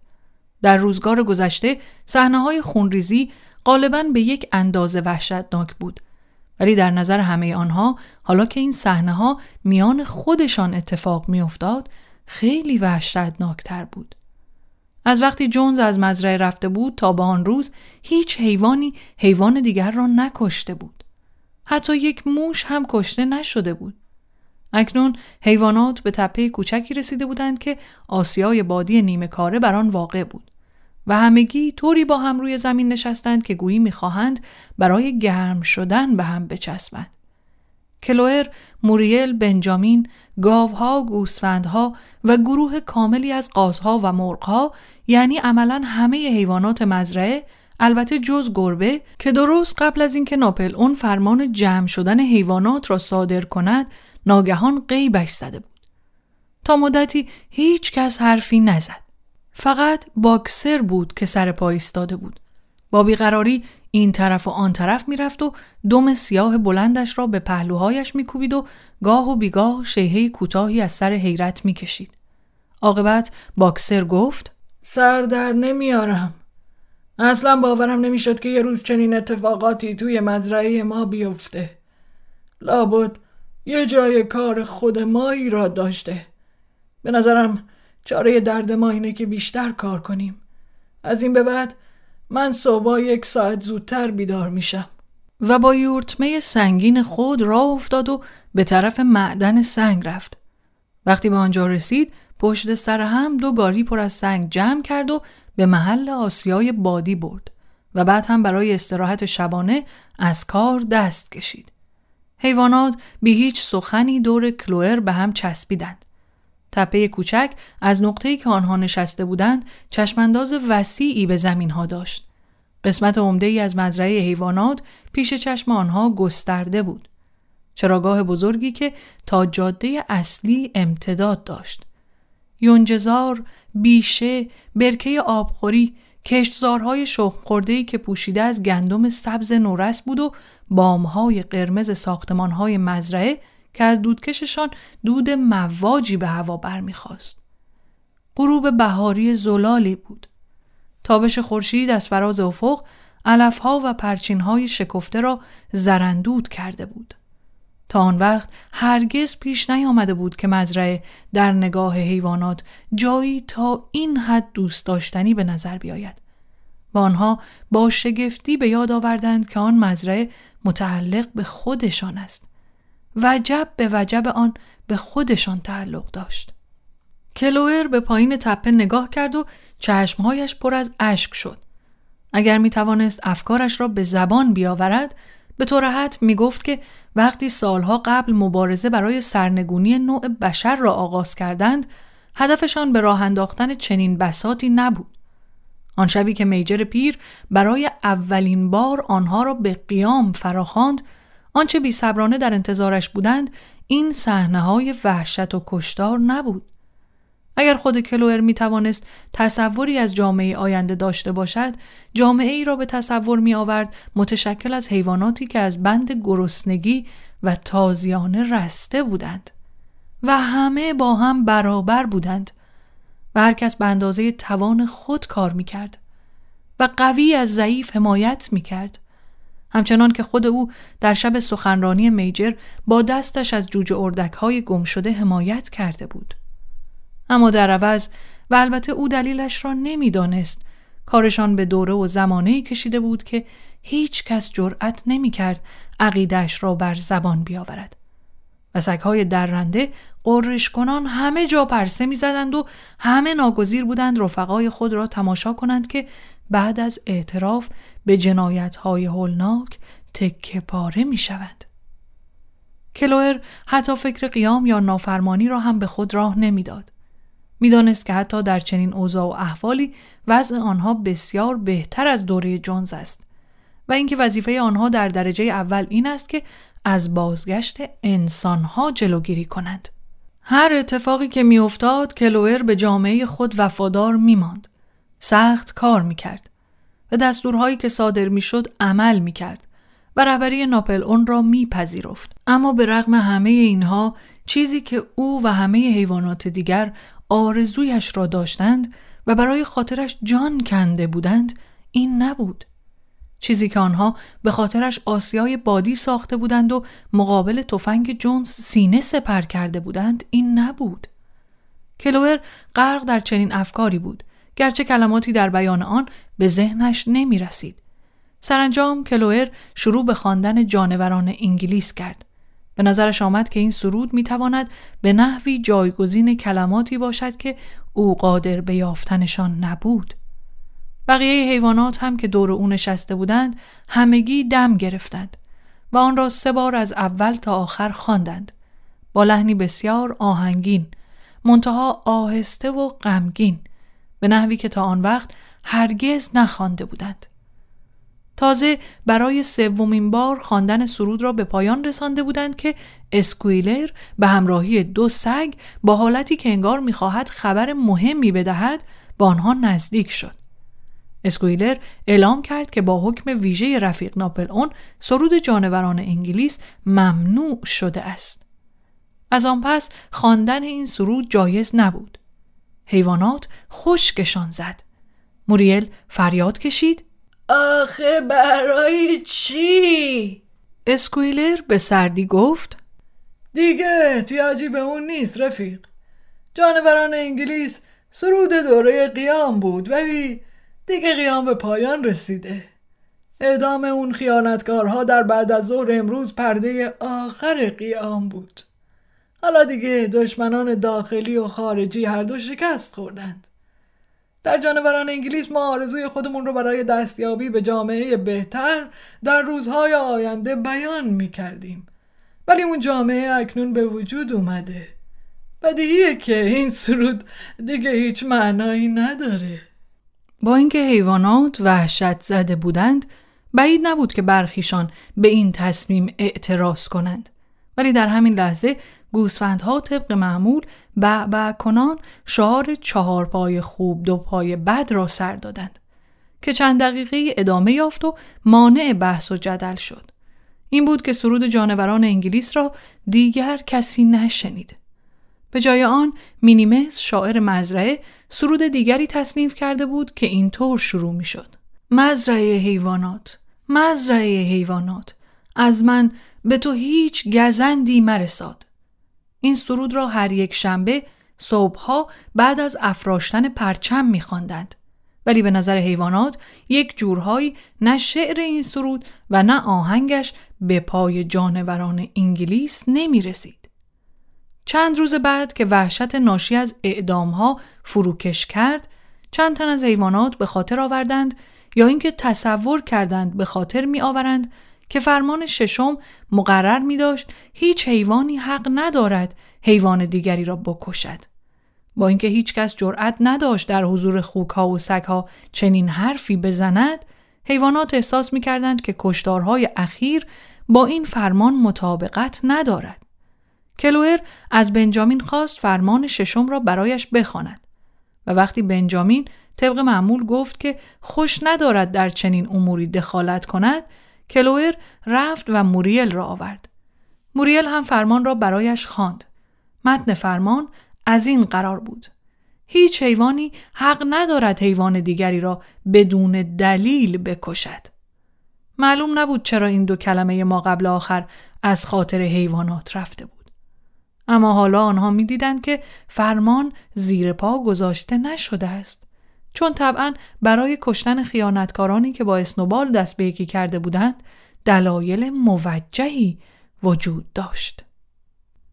در روزگار گذشته صحنه‌های خونریزی غالباً به یک اندازه وحشتناک بود، ولی در نظر همه آنها حالا که این صحنه‌ها میان خودشان اتفاق می‌افتاد خیلی وحشتناکتر بود. از وقتی جونز از مزرعه رفته بود تا به آن روز هیچ حیوانی حیوان دیگر را نکشته بود. حتی یک موش هم کشته نشده بود. اکنون حیوانات به تپه کوچکی رسیده بودند که آسیای بادی نیمه کاره بر آن واقع بود و همگی طوری با هم روی زمین نشستند که گویی می‌خواهند برای گرم شدن به هم بچسبند. کلوئر، موریل، بنجامین، گاوها، گوسفندها و گروه کاملی از قازها و مرغها، یعنی عملاً همه حیوانات مزرعه، البته جز گربه که درست قبل از اینکه ناپلئون فرمان جمع شدن حیوانات را صادر کند ناگهان غیبش زده بود. تا مدتی هیچ کس حرفی نزد. فقط باکسر بود که سر پا ایستاده بود. با بیقراری این طرف و آن طرف میرفت و دم سیاه بلندش را به پهلوهایش میکوبید و گاه و بیگاه شیهه کوتاهی از سر حیرت میکشید. عاقبت باکسر گفت: سر در نمیارم. اصلا باورم نمیشد که یه روز چنین اتفاقاتی توی مزرعه ما بیفته. لابد یه جای کار خود ما ایراد داشته. به نظرم چاره درد ما اینه که بیشتر کار کنیم. از این به بعد من صبح 1 ساعت زودتر بیدار میشم. و با یورتمه سنگین خود راه افتاد و به طرف معدن سنگ رفت. وقتی به آنجا رسید پشت سر هم 2 گاری پر از سنگ جمع کرد و به محل آسیای بادی برد و بعد هم برای استراحت شبانه از کار دست کشید. حیوانات بی هیچ سخنی دور کلوئر به هم چسبیدند. تپه کوچک از نقطه‌ای که آنها نشسته بودند چشمانداز وسیعی به زمین‌ها داشت. قسمت عمده‌ای از مزرعه حیوانات پیش چشم آنها گسترده بود. چراگاه بزرگی که تا جاده اصلی امتداد داشت. یونجه‌زار، بیشه، برکه آبخوری، کشتزارهای شخم خورده‌ای که پوشیده از گندم سبز نورس بود و بام‌های قرمز ساختمان‌های مزرعه که از دودکششان دود مواجی به هوا برمیخواست. غروب بهاری زلالی بود. تابش خورشید از فراز افق علف‌ها و پرچین‌های شکفته را زرندود کرده بود. تا آن وقت هرگز پیش نیامده بود که مزرعه در نگاه حیوانات جایی تا این حد دوست داشتنی به نظر بیاید. و آنها با شگفتی به یاد آوردند که آن مزرعه متعلق به خودشان است. وجب به وجب آن به خودشان تعلق داشت. کلوئر به پایین تپه نگاه کرد و چشمهایش پر از اشک شد. اگر می توانست افکارش را به زبان بیاورد، به طور حتم می گفت که وقتی سالها قبل مبارزه برای سرنگونی نوع بشر را آغاز کردند، هدفشان به راه انداختن چنین بساطی نبود. آن شبی که میجر پیر برای اولین بار آنها را به قیام فراخواند، آنچه بی‌صبرانه در انتظارش بودند این صحنه‌های وحشت و کشتار نبود. اگر خود کلوئر می توانست تصوری از جامعه آینده داشته باشد، جامعه ای را به تصور می آورد متشکل از حیواناتی که از بند گرسنگی و تازیانه رسته بودند و همه با هم برابر بودند و هر کس به اندازه توان خود کار می کرد و قوی از ضعیف حمایت می کرد. همچنان که خود او در شب سخنرانی میجر با دستش از جوجه اردک‌های گم شده حمایت کرده بود. اما در عوض و البته او دلیلش را نمی‌دانست، کارشان به دوره و زمانه‌ای کشیده بود که هیچ کس جرأت نمی‌کرد عقیده‌اش را بر زبان بیاورد. و سگ‌های درنده غرش کنان همه جا پرسه می‌زدند و همه ناگزیر بودند رفقای خود را تماشا کنند که بعد از اعتراف به جنایت‌های هولناک تکه پاره می‌شوند. کلوئر حتی فکر قیام یا نافرمانی را هم به خود راه نمی‌داد. می‌دانست که حتی در چنین اوضاع و احوالی وضع آنها بسیار بهتر از دوره جونز است و اینکه وظیفه آنها در درجه اول این است که از بازگشت انسانها جلوگیری کنند. هر اتفاقی که می‌افتاد کلوئر به جامعه خود وفادار می‌ماند. سخت کار می‌کرد و دستورهایی که صادر می‌شد عمل می‌کرد و رهبری ناپلئون را می‌پذیرفت. اما به رغم همه اینها چیزی که او و همه حیوانات دیگر آرزویش را داشتند و برای خاطرش جان کنده بودند این نبود. چیزی که آنها به خاطرش آسیای بادی ساخته بودند و مقابل تفنگ جونز سینه سپر کرده بودند این نبود. کلوئر غرق در چنین افکاری بود، گرچه کلماتی در بیان آن به ذهنش نمی رسید. سرانجام کلوئر شروع به خواندن جانوران انگلیس کرد. به نظرش آمد که این سرود میتواند به نحوی جایگزین کلماتی باشد که او قادر به یافتنشان نبود. بقیه حیوانات هم که دور او نشسته بودند همگی دم گرفتند و آن را 3 بار از اول تا آخر خواندند با لحنی بسیار آهنگین، منتها آهسته و غمگین، به نحوی که تا آن وقت هرگز نخوانده بودند. تازه برای 3مین بار خواندن سرود را به پایان رسانده بودند که اسکویلر به همراهی 2 سگ با حالتی که انگار می‌خواهد خبر مهمی بدهد با آنها نزدیک شد. اسکویلر اعلام کرد که با حکم ویژه رفیق ناپلئون سرود جانوران انگلیس ممنوع شده است. از آن پس خواندن این سرود جایز نبود. حیوانات خشکشان زد. موریل فریاد کشید: آخه برای چی؟ اسکویلر به سردی گفت: دیگه احتیاجی به اون نیست رفیق. جانوران انگلیس سرود دوره قیام بود، ولی دیگه قیام به پایان رسیده. اعدام اون خیانتکارها در بعد از ظهر امروز پرده آخر قیام بود. حالا دیگه دشمنان داخلی و خارجی هر دو شکست خوردند. در جانوران انگلیس ما آرزوی خودمون رو برای دستیابی به جامعه بهتر در روزهای آینده بیان می‌کردیم. ولی اون جامعه اکنون به وجود اومده. بدیهیه که این سرود دیگه هیچ معنایی نداره. با اینکه حیوانات وحشت زده بودند، بعید نبود که برخیشان به این تصمیم اعتراض کنند. ولی در همین لحظه گوسفندها طبق معمول بعبع کنان شعار 4 پای خوب 2 پای بد را سر دادند که چند دقیقه ادامه یافت و مانع بحث و جدل شد. این بود که سرود جانوران انگلیس را دیگر کسی نشنید. به جای آن مینیمس شاعر مزرعه سرود دیگری تصنیف کرده بود که اینطور شروع می شد: مزرعه حیوانات، مزرعه حیوانات، از من به تو هیچ گزندی مرساد. این سرود را هر یک شنبه صبحها بعد از افراشتن پرچم می خواندند. ولی به نظر حیوانات یک جورهایی نه شعر این سرود و نه آهنگش به پای جانوران انگلیس نمی رسید. چند روز بعد که وحشت ناشی از اعدامها فروکش کرد، چند تن از حیوانات به خاطر آوردند یا اینکه تصور کردند به خاطر می آورند که فرمان 6 مقرر می داشت هیچ حیوانی حق ندارد حیوان دیگری را بکشد. با اینکه هیچ کس جرأت نداشت در حضور خوک‌ها و سگ‌ها چنین حرفی بزند، حیوانات احساس می کردند که کشتارهای اخیر با این فرمان مطابقت ندارد. کلوئر از بنجامین خواست فرمان 6 را برایش بخواند و وقتی بنجامین طبق معمول گفت که خوش ندارد در چنین اموری دخالت کند، کلوئر رفت و موریل را آورد. موریل هم فرمان را برایش خواند. متن فرمان از این قرار بود: هیچ حیوانی حق ندارد حیوان دیگری را بدون دلیل بکشد. معلوم نبود چرا این 2 کلمه ما قبل آخر از خاطر حیوانات رفته بود. اما حالا آنها می دیدند که فرمان زیر پا گذاشته نشده است، چون طبعاً برای کشتن خیانتکارانی که با اسنوبال دست به یکی کرده بودند دلایل موجهی وجود داشت.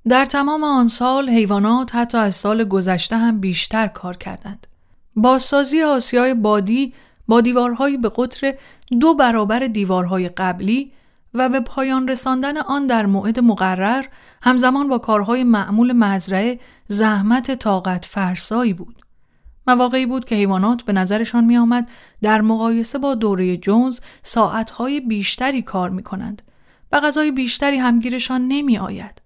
در تمام آن سال حیوانات حتی از سال گذشته هم بیشتر کار کردند. بازسازی آسیای بادی با دیوارهایی به قطر 2 برابر دیوارهای قبلی و به پایان رساندن آن در موعد مقرر همزمان با کارهای معمول مزرعه زحمت طاقت فرسایی بود. مواقعی بود که حیوانات به نظرشان می آمد در مقایسه با دوره جونز ساعتهای بیشتری کار می کنند و غذای بیشتری هم گیرشان نمی آید.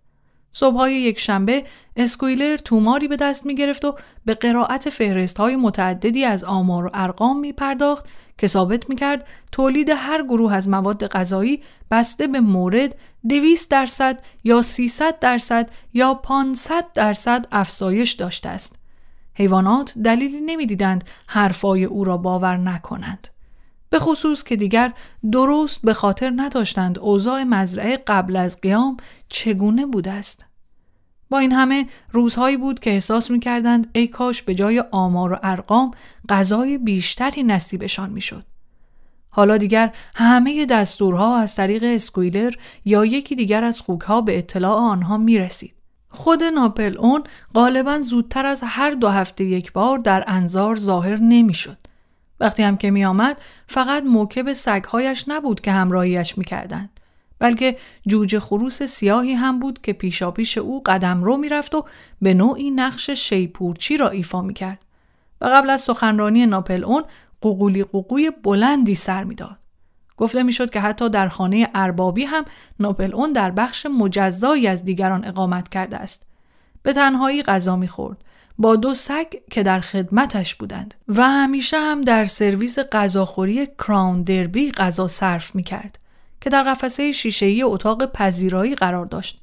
صبحهای یک شنبه اسکویلر توماری به دست می گرفت و به قرائت فهرست‌های متعددی از آمار و ارقام می پرداخت که ثابت می کرد تولید هر گروه از مواد غذایی بسته به مورد 200% یا 300% یا 500% افزایش داشته است. حیوانات دلیلی نمی دیدند حرفای او را باور نکنند. به خصوص که دیگر درست به خاطر نداشتند اوضاع مزرعه قبل از قیام چگونه بوده است. با این همه روزهایی بود که احساس می کردند ای کاش به جای آمار و ارقام غذای بیشتری نصیبشان می شد. حالا دیگر همه دستورها از طریق اسکویلر یا یکی دیگر از خوک‌ها به اطلاع آنها می رسید. خود ناپلئون غالباً زودتر از هر 2 هفته یک بار در انظار ظاهر نمی شد. وقتی هم که می آمد فقط موکب سگ‌هایش نبود که همراهیش می کردند، بلکه جوجه خروس سیاهی هم بود که پیشاپیش او قدمرو می رفت و به نوعی نقش شیپورچی را ایفا می کرد و قبل از سخنرانی ناپلئون قوقولی قوقوی بلندی سر می داد. گفته می شد که حتی در خانه اربابی هم ناپلئون در بخش مجزایی از دیگران اقامت کرده است. به تنهایی غذا می خورد. با 2 سگ که در خدمتش بودند و همیشه هم در سرویس غذاخوری کراون دربی غذا صرف می‌کرد که در قفسه شیشه‌ای اتاق پذیرایی قرار داشت.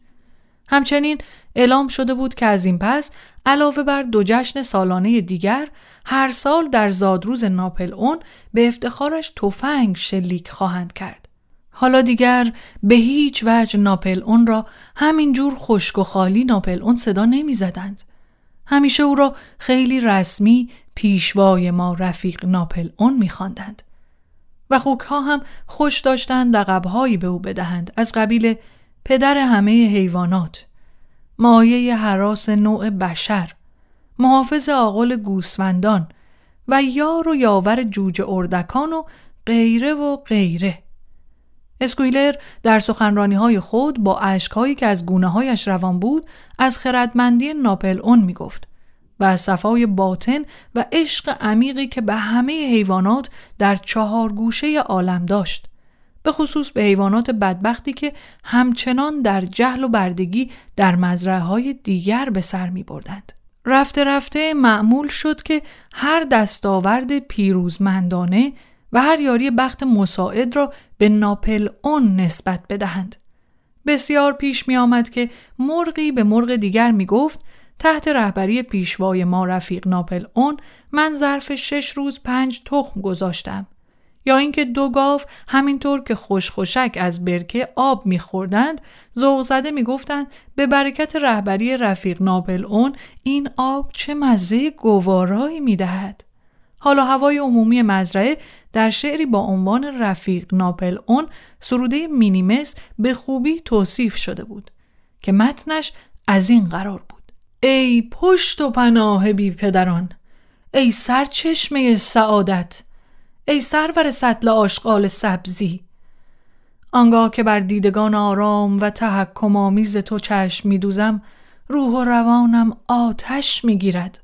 همچنین اعلام شده بود که از این پس علاوه بر 2 جشن سالانه دیگر هر سال در زادروز ناپلئون به افتخارش تفنگ شلیک خواهند کرد. حالا دیگر به هیچ وجه ناپلئون را همینجور خشک و خالی ناپلئون صدا نمی زدند. همیشه او را خیلی رسمی پیشوای ما رفیق ناپلئون می خواندند. و خوک‌ها هم خوش داشتند لقب‌هایی به او بدهند از قبیل پدر همه حیوانات، مایه هراس نوع بشر، محافظ عاقل گوسفندان و یار و یاور جوجه اردکان و غیره و غیره. اسکویلر در سخنرانی‌های خود با اشک‌هایی که از گونه‌هایش روان بود از خردمندی ناپلئون می‌گفت و از صفای باطن و عشق عمیقی که به همه حیوانات در 4 گوشه عالم داشت، به خصوص به حیوانات بدبختی که همچنان در جهل و بردگی در مزرعه‌های دیگر به سر می‌بردند. رفته رفته معمول شد که هر دستاورد پیروزمندانه و هر یاری بخت مساعد را به ناپلئون نسبت بدهند. بسیار پیش می آمد که مرغی به مرغ دیگر می گفت تحت رهبری پیشوای ما رفیق ناپلئون من ظرف 6 روز 5 تخم گذاشتم. یا اینکه 2 گاو همینطور که خوشخوشک از برکه آب می‌خوردند ذوق زده می‌گفتند به برکت رهبری رفیق ناپلئون این آب چه مزه گوارایی می‌دهد. حالا هوای عمومی مزرعه در شعری با عنوان رفیق ناپلئون سروده مینیمس به خوبی توصیف شده بود که متنش از این قرار بود: ای پشت و پناه بی پدران، ای سرچشمه سعادت، ای سرور سطل آشغال سبزی، آنگاه که بر دیدگان آرام و تحکم آمیز تو چشم می‌دوزم روح و روانم آتش می‌گیرد.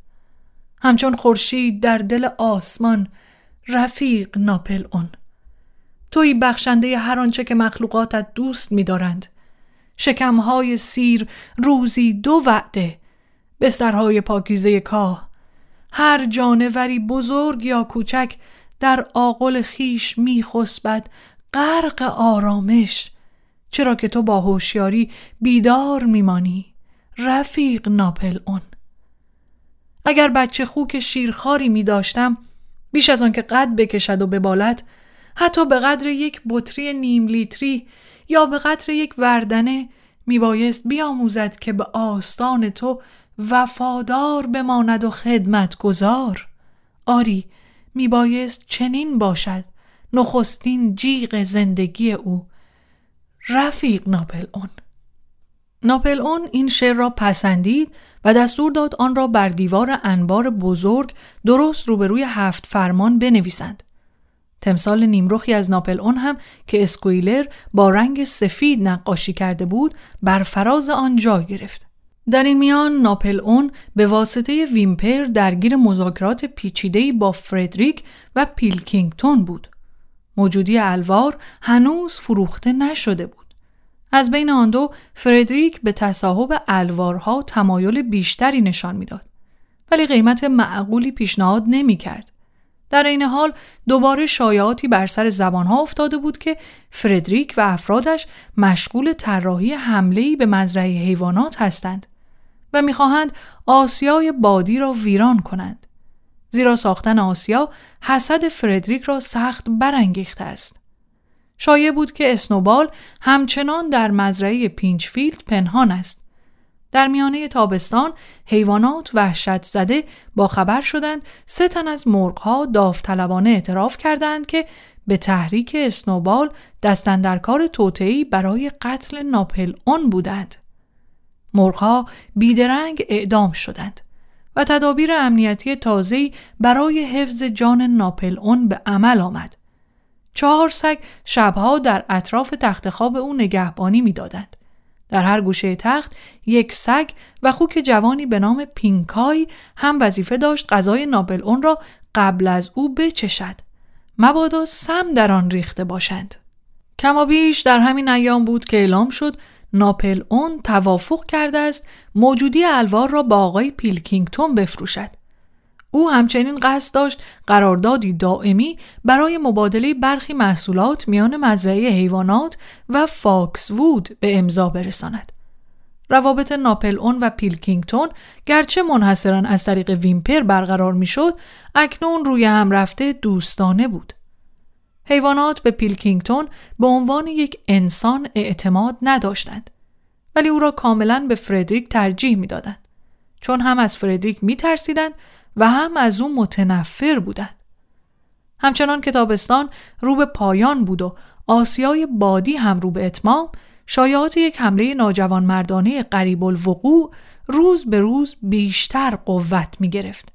همچون خورشید در دل آسمان رفیق ناپلئون، تویی بخشنده هر آنچه که مخلوقاتت دوست می‌دارند. شکم‌های سیر روزی 2 وعده، بسترهای پاکیزه کاه، هر جانوری بزرگ یا کوچک در آغل خیش می‌خسبد غرق آرامش، چرا که تو با هوشیاری بیدار میمانی رفیق ناپلئون. اگر بچه خوک شیرخواری می داشتم بیش از آن که قد بکشد و ببالد، حتی به قدر 1 بطری نیم لیتری یا به قدر 1 وردنه می بایست بیاموزد که به آستان تو وفادار بماند و خدمت گذار. آری، می بایست چنین باشد نخستین جیغ زندگی او، رفیق ناپلئون. ناپلئون این شعر را پسندید و دستور داد آن را بر دیوار انبار بزرگ درست روبروی 7 فرمان بنویسند. تمثال نیمرخی از ناپلئون هم که اسکویلر با رنگ سفید نقاشی کرده بود بر فراز آن جای گرفت. در این میان ناپلئون به واسطه ویمپر درگیر مذاکرات پیچیده‌ای با فردریک و پیلکینگتون بود. موجودی الوار هنوز فروخته نشده بود. از بین آن 2 فردریک به تصاحب الوارها تمایل بیشتری نشان میداد، ولی قیمت معقولی پیشنهاد نمی کرد. در این حال دوباره شایعاتی بر سر زبانها افتاده بود که فردریک و افرادش مشغول طراحی حمله‌ای به مزرعه حیوانات هستند و می‌خواهند آسیای بادی را ویران کنند، زیرا ساختن آسیا حسد فردریک را سخت برانگیخته است. شایع بود که اسنوبال همچنان در مزرعه پینچفیلد پنهان است. در میانه تابستان حیوانات وحشت زده با خبر شدند 3 تن از مرغ‌ها داوطلبانه اعتراف کردند که به تحریک اسنوبال دستاندرکار توطئه‌ای برای قتل ناپلئون بودند. مرغ‌ها بیدرنگ اعدام شدند و تدابیر امنیتی تازه‌ای برای حفظ جان ناپلئون به عمل آمد. 4 سگ شبها در اطراف تخت خواب او نگهبانی می‌دادند. در هر گوشه تخت 1 سگ و خوک جوانی به نام پینکای هم وظیفه داشت غذای ناپلئون را قبل از او بچشد، مبادا سم در آن ریخته باشند. کمابیش در همین ایام بود که اعلام شد ناپل اون توافق کرده است موجودی الوار را با آقای پیلکینگتون بفروشد. او همچنین قصد داشت قراردادی دائمی برای مبادله برخی محصولات میان مزرعه حیوانات و فاکس وود به امضا برساند. روابط ناپل اون و پیلکینگتون گرچه منحصراً از طریق ویمپر برقرار میشد، اکنون روی هم رفته دوستانه بود. حیوانات به پیلکینگتون به عنوان یک انسان اعتماد نداشتند، ولی او را کاملاً به فردریک ترجیح میدادند، چون هم از فردریک میترسیدند و هم از او متنفر بودند. همچنان که تابستان رو به پایان بود و آسیای بادی هم رو به اتمام، شایعات یک حمله ناجوانمردانه قریب الوقوع روز به روز بیشتر قوت می گرفت.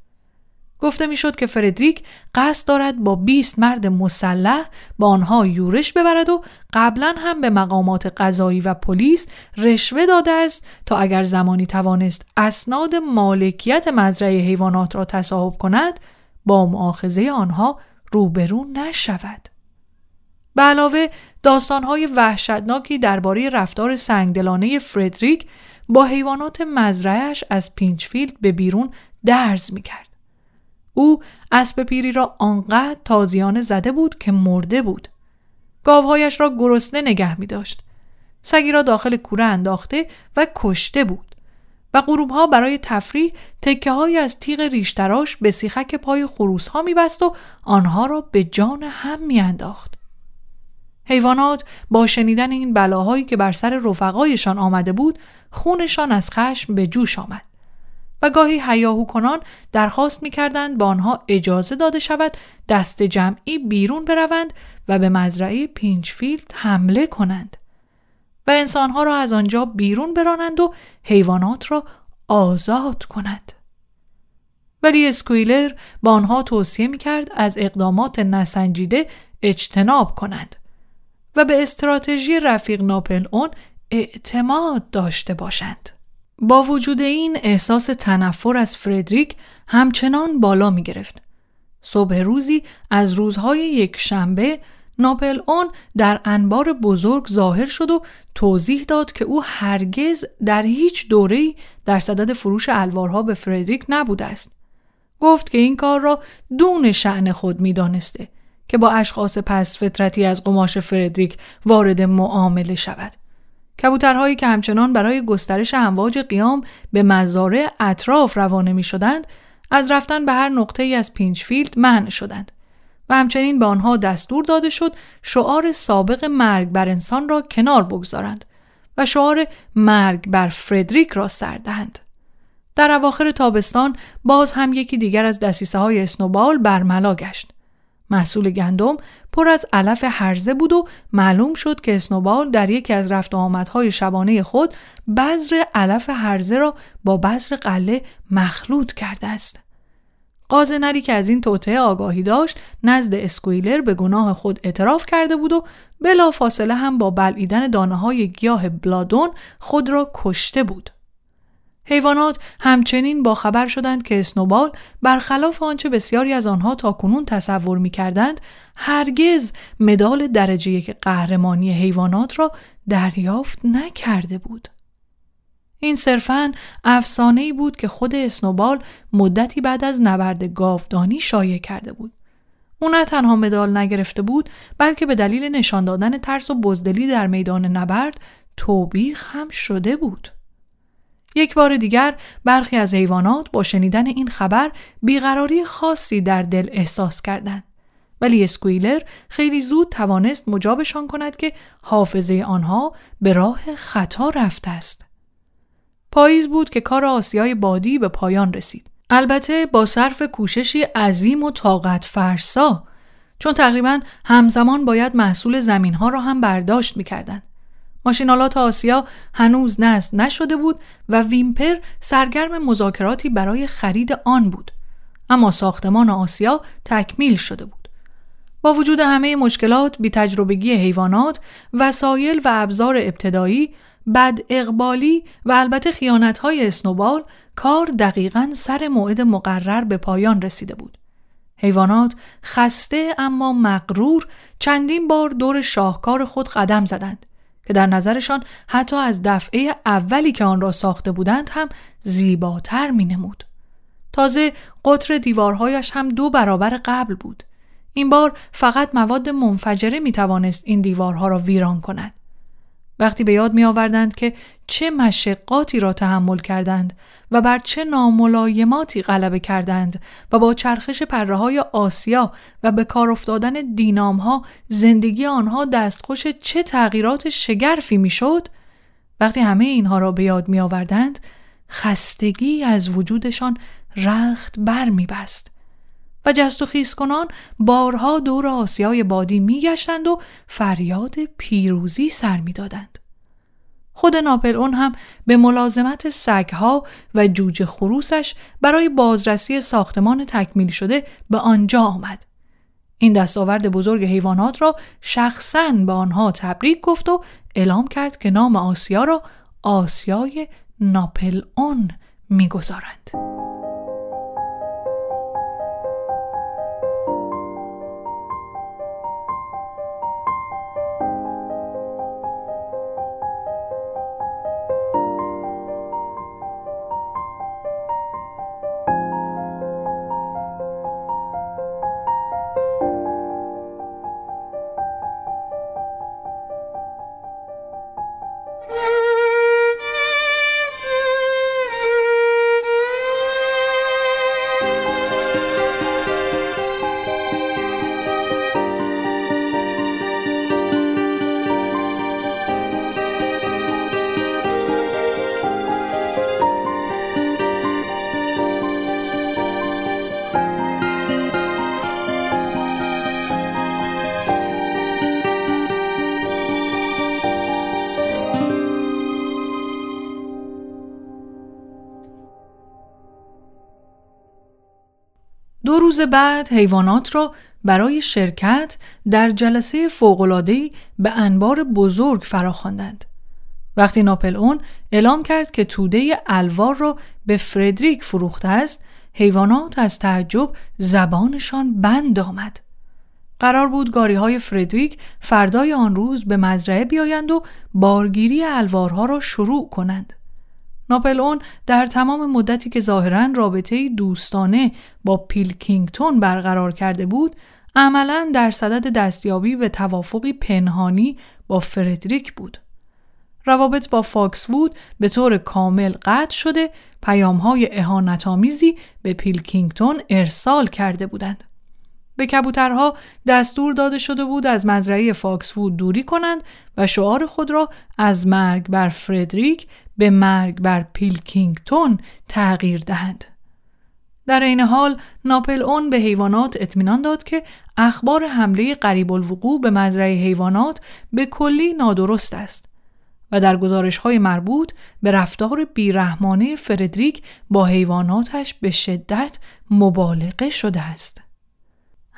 گفته می شد که فردریک قصد دارد با 20 مرد مسلح با آنها یورش ببرد و قبلا هم به مقامات قضایی و پلیس رشوه داده است تا اگر زمانی توانست اسناد مالکیت مزرعه حیوانات را تصاحب کند با مؤاخذه آنها روبرو نشود. به علاوه داستان‌های وحشتناکی درباره رفتار سنگدلانه فردریک با حیوانات مزرعه‌اش از پینچفیلد به بیرون درز می‌کرد. او اسب پیری را آنقدر تازیانه زده بود که مرده بود. گاوهایش را گرسنه نگه می‌داشت. سگی را داخل کوره انداخته و کشته بود و غروب‌ها برای تفریح تکه‌هایی از تیغ ریش‌تراش به سیخک پای خروس‌ها می‌بست و آنها را به جان هم می‌انداخت. حیوانات با شنیدن این بلاهایی که بر سر رفقایشان آمده بود، خونشان از خشم به جوش آمد و گاهی هیاهو کنان درخواست می‌کردند با آنها اجازه داده شود دست جمعی بیرون بروند و به مزرعه پینچفیلد حمله کنند و انسانها را از آنجا بیرون برانند و حیوانات را آزاد کنند. ولی اسکویلر با آنها توصیه می‌کرد از اقدامات نسنجیده اجتناب کنند و به استراتژی رفیق ناپل اون اعتماد داشته باشند. با وجود این احساس تنفر از فردریک همچنان بالا می گرفت. صبح روزی از روزهای یک شنبه ناپل اون در انبار بزرگ ظاهر شد و توضیح داد که او هرگز در هیچ دوره‌ای در صدد فروش الوارها به فردریک نبوده است. گفت که این کار را دون شأن خود می دانسته که با اشخاص پس فطرتی از قماش فردریک وارد معامله شود. کبوترهایی که همچنان برای گسترش امواج قیام به مزارع اطراف روانه می شدند، از رفتن به هر نقطه‌ای از پینچفیلد منع شدند و همچنین به آنها دستور داده شد شعار سابق مرگ بر انسان را کنار بگذارند و شعار مرگ بر فردریک را سر دهند. در اواخر تابستان باز هم یکی دیگر از دسیسه‌های اسنوبال برملا گشت. محصول گندم پر از علف هرزه بود و معلوم شد که اسنوبال در یکی از رفت و آمدهای شبانه خود بذر علف هرزه را با بذر غله مخلوط کرده است. قاضی که از این توطئه آگاهی داشت نزد اسکویلر به گناه خود اعتراف کرده بود و بلافاصله هم با بلعیدن دانه‌های گیاه بلادون خود را کشته بود. حیوانات همچنین با خبر شدند که اسنوبال برخلاف آنچه بسیاری از آنها تاکنون تصور می‌کردند هرگز مدال درجه 1 قهرمانی حیوانات را دریافت نکرده بود. این صرفاً افسانه‌ای بود که خود اسنوبال مدتی بعد از نبرد گاودانی شایع کرده بود. او نه تنها مدال نگرفته بود، بلکه به دلیل نشان دادن ترس و بزدلی در میدان نبرد توبیخ هم شده بود. یک بار دیگر برخی از حیوانات با شنیدن این خبر بیقراری خاصی در دل احساس کردند، ولی اسکویلر خیلی زود توانست مجابشان کند که حافظه آنها به راه خطا رفته است. پاییز بود که کار آسیای بادی به پایان رسید. البته با صرف کوششی عظیم و طاقت فرسا، چون تقریباً همزمان باید محصول زمین‌ها را هم برداشت می‌کردند. ماشینالات آسیا هنوز نصب نشده بود و ویمپر سرگرم مذاکراتی برای خرید آن بود، اما ساختمان آسیا تکمیل شده بود. با وجود همه مشکلات، بی‌تجربگی حیوانات، وسایل و ابزار ابتدایی، بد اقبالی و البته خیانت‌های اسنوبال، کار دقیقاً سر موعد مقرر به پایان رسیده بود. حیوانات خسته اما مغرور چندین بار دور شاهکار خود قدم زدند که در نظرشان حتی از دفعه اولی که آن را ساخته بودند هم زیباتر می‌نمود. تازه قطر دیوارهایش هم 2 برابر قبل بود. این بار فقط مواد منفجره می‌توانست این دیوارها را ویران کند. وقتی به یاد می‌آوردند که چه مشقاتی را تحمل کردند و بر چه ناملایماتی غلبه کردند و با چرخش پره‌های آسیا و به کار افتادن دینام‌ها زندگی آنها دستخوش چه تغییرات شگرفی می‌شد، وقتی همه اینها را به یاد می‌آوردند، خستگی از وجودشان رخت بر می‌بست و جست و خیز کنان بارها دور آسیای بادی می‌گشتند و فریاد پیروزی سر می‌دادند. خود ناپلئون هم به ملازمت سگ‌ها و جوجه خروسش برای بازرسی ساختمان تکمیل شده به آنجا آمد. این دستاورد بزرگ حیوانات را شخصاً به آنها تبریک گفت و اعلام کرد که نام آسیا را آسیای ناپلئون می‌گذارند. دو روز بعد حیوانات را برای شرکت در جلسه فوق‌العاده‌ای به انبار بزرگ فراخواندند. وقتی ناپلئون اعلام کرد که توده الوار را به فردریک فروخته است، حیوانات از تعجب زبانشان بند آمد. قرار بود گاری‌های فردریک فردای آن روز به مزرعه بیایند و بارگیری الوارها را شروع کنند. ناپلئون در تمام مدتی که ظاهراً رابطه‌ای دوستانه با پیلکینگتون برقرار کرده بود، عملاً در صدد دستیابی به توافقی پنهانی با فردریک بود. روابط با فاکس‌وود به طور کامل قطع شده، پیام‌های اهانت‌آمیزی به پیلکینگتون ارسال کرده بودند. به کبوترها دستور داده شده بود از مزرعه فاکس‌وود دوری کنند و شعار خود را از مرگ بر فردریک به مرگ بر پیلکینگتون تغییر دهند. در این حال ناپلئون به حیوانات اطمینان داد که اخبار حمله قریب الوقوع به مزرعه حیوانات به کلی نادرست است و در گزارش‌های مربوط به رفتار بیرحمانه فردریک با حیواناتش به شدت مبالغه شده است.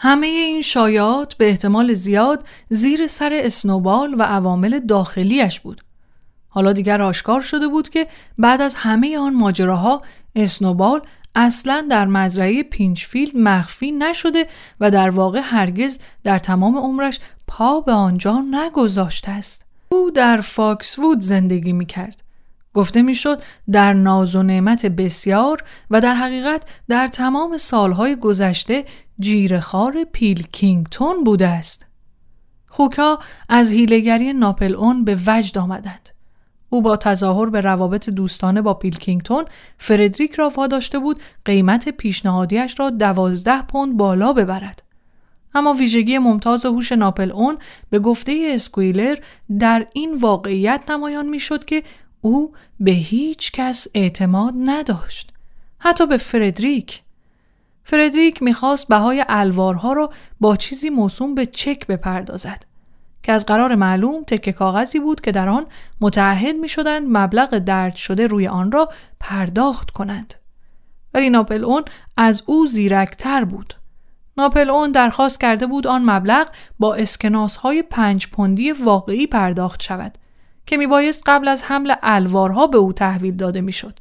همه این شایعات به احتمال زیاد زیر سر اسنوبال و عوامل داخلیش بود. حالا دیگر آشکار شده بود که بعد از همه آن ماجراها اسنوبال اصلاً در مزرعه پینچفیلد مخفی نشده و در واقع هرگز در تمام عمرش پا به آنجا نگذاشته است. او در فاکس‌وود زندگی می‌کرد. گفته می‌شد در ناز و نعمت بسیار و در حقیقت در تمام سالهای گذشته جیره‌خوار پیلکینگتون بوده است. خوک‌ها از حیله‌گری ناپلئون به وجد آمدند. او با تظاهر به روابط دوستانه با پیلکینگتون فردریک را واداشته بود قیمت پیشنهادیش را 12 پوند بالا ببرد. اما ویژگی ممتاز هوش ناپلئون به گفته اسکویلر در این واقعیت نمایان می‌شد که او به هیچ کس اعتماد نداشت، حتی به فردریک. فردریک می‌خواست بهای الوارها را با چیزی موسوم به چک بپردازد که از قرار معلوم تکه کاغذی بود که در آن متعهد می‌شدند مبلغ درج شده روی آن را پرداخت کنند. ولی ناپلئون از او زیرک‌تر بود. ناپلئون درخواست کرده بود آن مبلغ با اسکناس‌های 5 پوندی واقعی پرداخت شود که میبایست قبل از حمل الوارها به او تحویل داده میشد.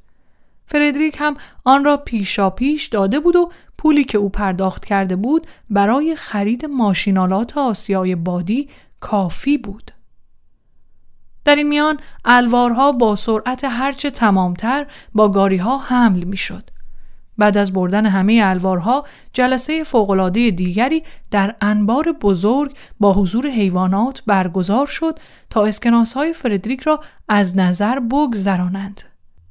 فردریک هم آن را پیشاپیش داده بود و پولی که او پرداخت کرده بود برای خرید ماشینالات آسیای بادی کافی بود. در این میان الوارها با سرعت هرچه تمامتر با گاریها حمل می شد. بعد از بردن همه الوارها، جلسه فوق‌العاده دیگری در انبار بزرگ با حضور حیوانات برگزار شد تا اسکناس‌های فردریک را از نظر بگذرانند.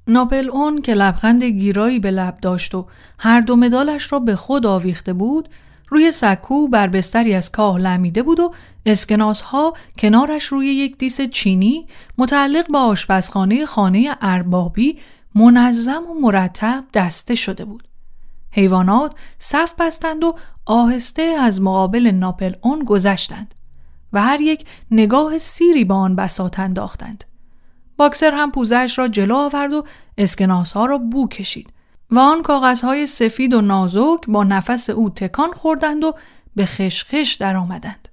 ناپلئون که لبخند گیرایی به لب داشت و هر دو مدالش را به خود آویخته بود، روی سکو بر بستری از کاه لمیده بود و اسکناس‌ها کنارش روی یک دیس چینی متعلق به آشپزخانه خانه اربابی منظم و مرتب دسته شده بود. حیوانات صف بستند و آهسته از مقابل ناپلئون گذشتند و هر یک نگاه سیری به آن بساط انداختند. باکسر هم پوزه‌اش را جلو آورد و اسکناس‌ها را بو کشید و آن کاغذهای سفید و نازک با نفس او تکان خوردند و به خشخش در آمدند.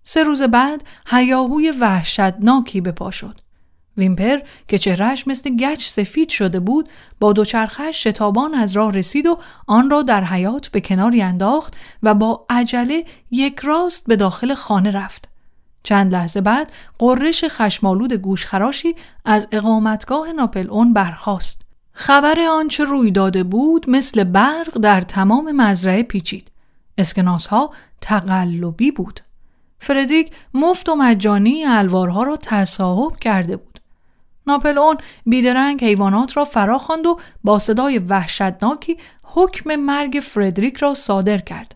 3 روز بعد هیاهوی وحشتناکی به پا شد. ویمپر که چهرهش مثل گچ سفید شده بود با دوچرخه‌اش شتابان از راه رسید و آن را در حیاط به کناری انداخت و با عجله یک راست به داخل خانه رفت. چند لحظه بعد غرش خشمالود گوشخراشی از اقامتگاه ناپلئون برخاست. خبر آنچه روی داده بود مثل برق در تمام مزرعه پیچید. اسکناس‌ها تقلبی بود. فردریک مفت و مجانی الوارها را تصاحب کرده بود. ناپلئون بیدرنگ حیوانات را فرا خواند و با صدای وحشتناکی حکم مرگ فردریک را صادر کرد.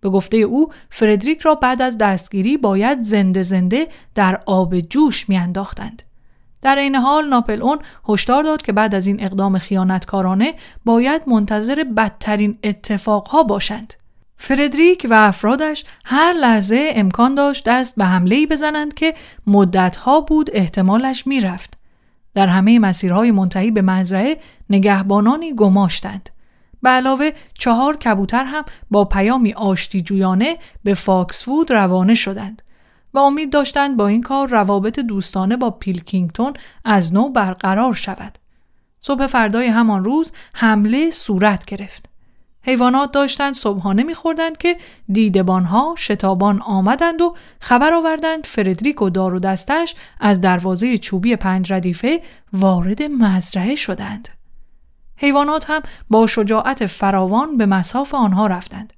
به گفته او فردریک را بعد از دستگیری باید زنده زنده در آب جوش میانداختند. در این حال ناپلئون هشدار داد که بعد از این اقدام خیانتکارانه باید منتظر بدترین اتفاقها باشند. فردریک و افرادش هر لحظه امکان داشت دست به حمله‌ای بزنند که مدتها بود احتمالش میرفت. در همه مسیرهای منتهی به مزرعه نگهبانانی گماشتند. به علاوه 4 کبوتر هم با پیامی آشتی جویانه به فاکس‌وود روانه شدند و امید داشتند با این کار روابط دوستانه با پیلکینگتون از نو برقرار شود. صبح فردای همان روز حمله صورت گرفت. حیوانات داشتند صبحانه می‌خوردند که دیدبان‌ها شتابان آمدند و خبر آوردند فردریک و دار و دستش از دروازه چوبی 5 ردیفه وارد مزرعه شدند. حیوانات هم با شجاعت فراوان به مصاف آنها رفتند،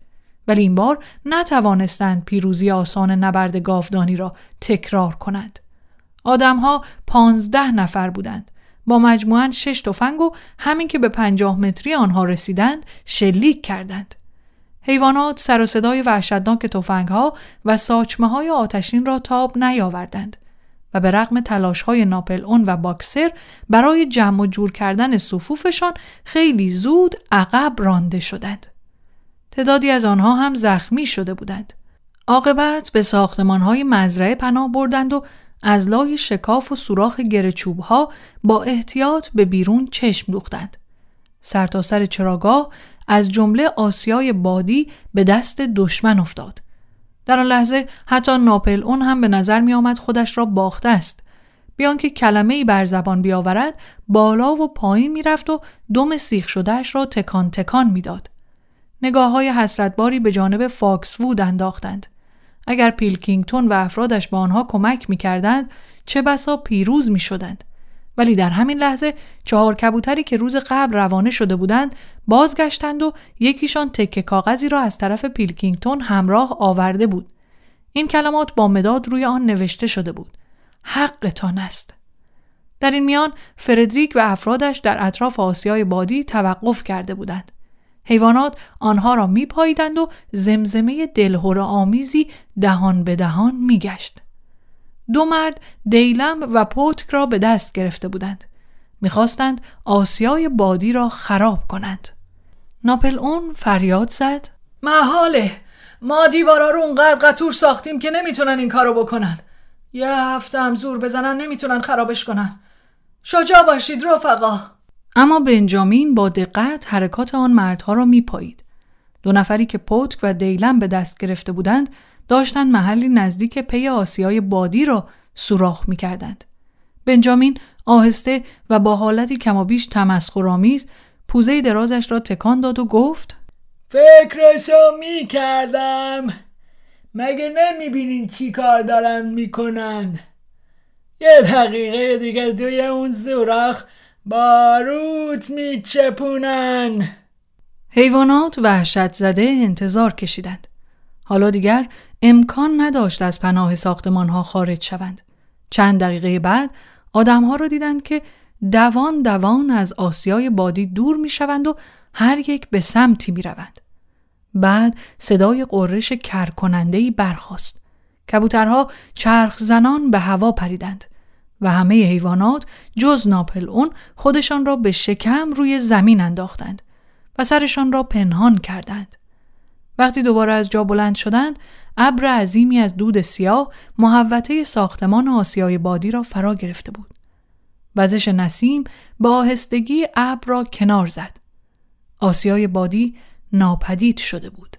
ولی این بار نتوانستند پیروزی آسان نبرد گاودانی را تکرار کنند. آدم‌ها 15 نفر بودند، با مجموعاً 6 تفنگ و همین که به 50 متری آنها رسیدند شلیک کردند. حیوانات سر و صدای وحشتناک تفنگ‌ها و ساچمه‌های آتشین را تاب نیاوردند و به رغم تلاش‌های ناپلئون و باکسر برای جمع و جور کردن صفوفشان خیلی زود عقب رانده شدند. تعدادی از آنها هم زخمی شده بودند. عاقبت به ساختمان‌های مزرعه پناه بردند و از لای شکاف و سوراخ گره چوب‌ها با احتیاط به بیرون چشم دوختند. سرتاسر چراگاه از جمله آسیای بادی به دست دشمن افتاد. در آن لحظه حتی ناپلئون هم به نظر می آمد خودش را باخته است. بیان که کلمه‌ای بر زبان بیاورد بالا و پایین می رفت و دم سیخ شدهش را تکان تکان می داد. نگاه‌های حسرتباری به جانب فاکس‌وود انداختند. اگر پیلکینگتون و افرادش با آنها کمک می کردند چه بسا پیروز می شدند. ولی در همین لحظه 4 کبوتری که روز قبل روانه شده بودند بازگشتند و یکیشان تکه کاغذی را از طرف پیلکینگتون همراه آورده بود. این کلمات با مداد روی آن نوشته شده بود: حقتان است. در این میان فردریک و افرادش در اطراف آسیای بادی توقف کرده بودند. حیوانات آنها را میپاییدند و زمزمه دلهره آمیزی دهان به دهان میگشت. 2 مرد دیلم و پوتک را به دست گرفته بودند. میخواستند آسیای بادی را خراب کنند. ناپلئون فریاد زد: محاله، ما دیوارا رو اونقدر قطور ساختیم که نمیتونن این کارو بکنن. 1 هفته هم زور بزنن نمیتونن خرابش کنن. شجاع باشید رفقا. اما بنجامین با دقت حرکات آن مردها را میپایید. 2 نفری که پوتک و دیلم به دست گرفته بودند داشتند محلی نزدیک پی آسیای بادی را سوراخ می‌کردند. بنجامین آهسته و با حالتی کمابیش تمسخرآمیز پوزه درازش را تکان داد و گفت: فکرشو می‌کردم. مگه نمی‌بینین چی کار دارن می‌کنن؟ یه دقیقه دیگه توی اون سوراخ باروت میچپونن. حیوانات وحشت زده انتظار کشیدند. حالا دیگر امکان نداشت از پناه ساختمان‌ها خارج شوند. چند دقیقه بعد آدم‌ها را دیدند که دوان دوان از آسیای بادی دور می‌شوند و هر یک به سمتی می‌روند. بعد صدای غرش کرکننده‌ای برخاست. کبوترها چرخ زنان به هوا پریدند و همه حیوانات جز ناپلئون خودشان را به شکم روی زمین انداختند و سرشان را پنهان کردند. وقتی دوباره از جا بلند شدند، ابر عظیمی از دود سیاه محوطه ساختمان آسیای بادی را فرا گرفته بود. وزش نسیم با آهستگی ابر را کنار زد. آسیای بادی ناپدید شده بود.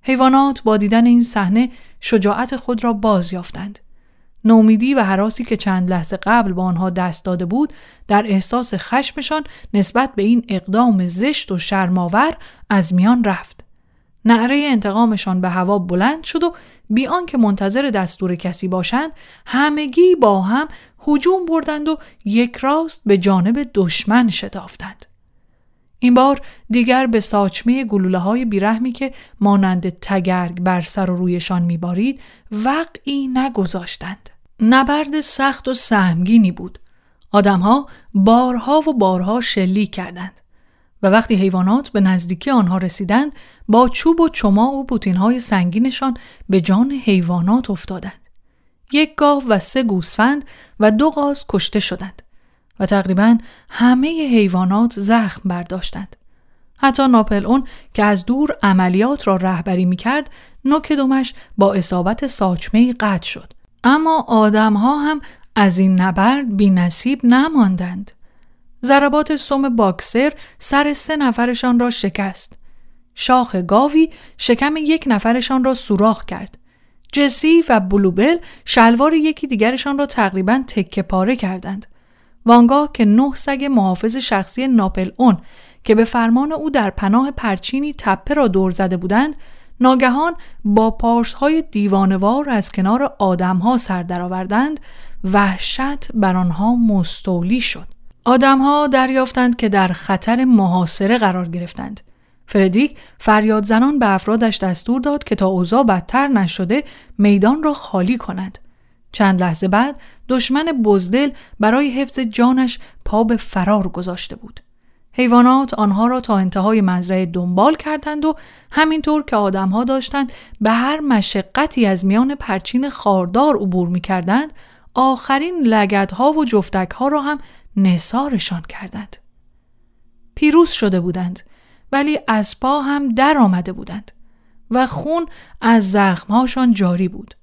حیوانات با دیدن این صحنه شجاعت خود را باز یافتند. نومیدی و هراسی که چند لحظه قبل با آنها دست داده بود، در احساس خشمشان نسبت به این اقدام زشت و شرم‌آور از میان رفت. نعره انتقامشان به هوا بلند شد و بی آنکه منتظر دستور کسی باشند، همگی با هم هجوم بردند و یک راست به جانب دشمن شتافتند. این بار دیگر به ساچمه گلوله‌های بیرحمی که مانند تگرگ بر سر و رویشان می‌بارید وقعی نگذاشتند. نبرد سخت و سهمگینی بود. آدم‌ها بارها و بارها شلیک کردند و وقتی حیوانات به نزدیکی آنها رسیدند با چوب و چماق و بوتین‌های سنگینشان به جان حیوانات افتادند. 1 گاو و 3 گوسفند و 2 قاز کشته شدند و تقریباً همه حیوانات زخم برداشتند. حتی ناپلئون که از دور عملیات را رهبری می‌کرد، نوک دمش با اصابت ساچمه‌ای قطع شد. اما آدم‌ها هم از این نبرد بی‌نصیب نماندند. ضربات سم باکسر سر 3 نفرشان را شکست. شاخ گاوی شکم 1 نفرشان را سوراخ کرد. جسی و بلوبل شلوار یکی دیگرشان را تقریباً تکه پاره کردند. وانگاه که 9 سگ محافظ شخصی ناپلئون که به فرمان او در پناه پرچینی تپه را دور زده بودند، ناگهان با پارس‌های دیوانه‌وار از کنار آدم‌ها سر درآوردند، وحشت بر آنها مستولی شد. آدم‌ها دریافتند که در خطر محاصره قرار گرفتند. فردریک فریاد زنان به افرادش دستور داد که تا اوضاع بدتر نشده میدان را خالی کنند. چند لحظه بعد دشمن بزدل برای حفظ جانش پا به فرار گذاشته بود. حیوانات آنها را تا انتهای مزرعه دنبال کردند و همینطور که آدمها داشتند به هر مشقتی از میان پرچین خاردار عبور می‌کردند، آخرین لگدها و جفتکها را هم نثارشان کردند. پیروز شده بودند، ولی از پا هم در آمده بودند و خون از زخمهاشان جاری بود.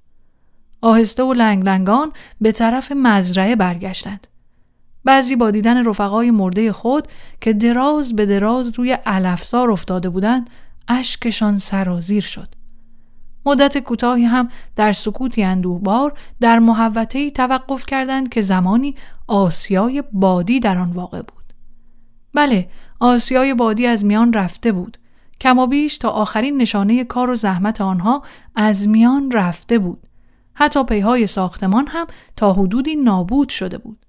آهسته و لنگلنگان به طرف مزرعه برگشتند. بعضی با دیدن رفقای مرده خود که دراز به دراز روی علفزار افتاده بودند، اشکشان سرازیر شد. مدت کوتاهی هم در سکوتی اندوهبار در محوطه‌ای توقف کردند که زمانی آسیای بادی در آن واقع بود. بله، آسیای بادی از میان رفته بود. کم و بیش تا آخرین نشانه کار و زحمت آنها از میان رفته بود. حتی پیهای ساختمان هم تا حدودی نابود شده بود.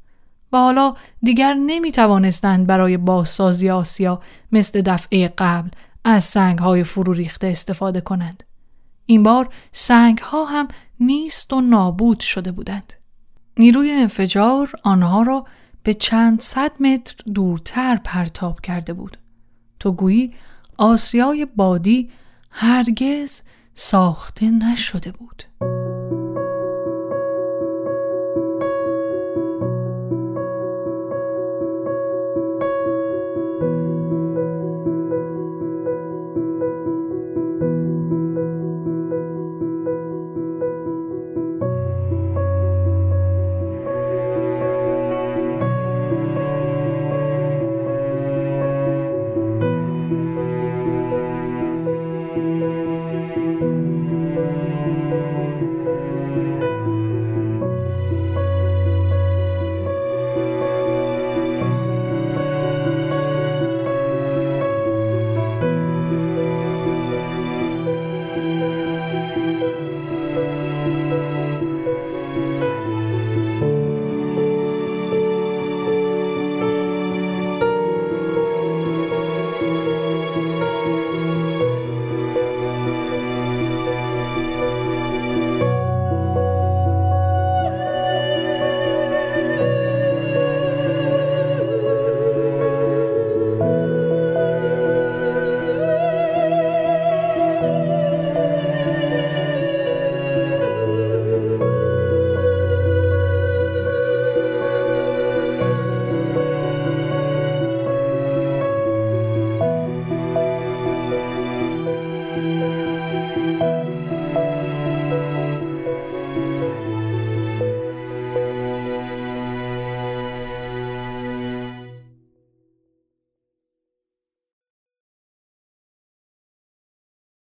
و حالا دیگر نمی توانستند برای بازسازی آسیا مثل دفعه قبل از سنگ‌های فرو ریخته استفاده کنند. این بار سنگ‌ها هم نیست و نابود شده بودند. نیروی انفجار آنها را به چند 100 متر دورتر پرتاب کرده بود. تو گویی آسیای بادی هرگز ساخته نشده بود.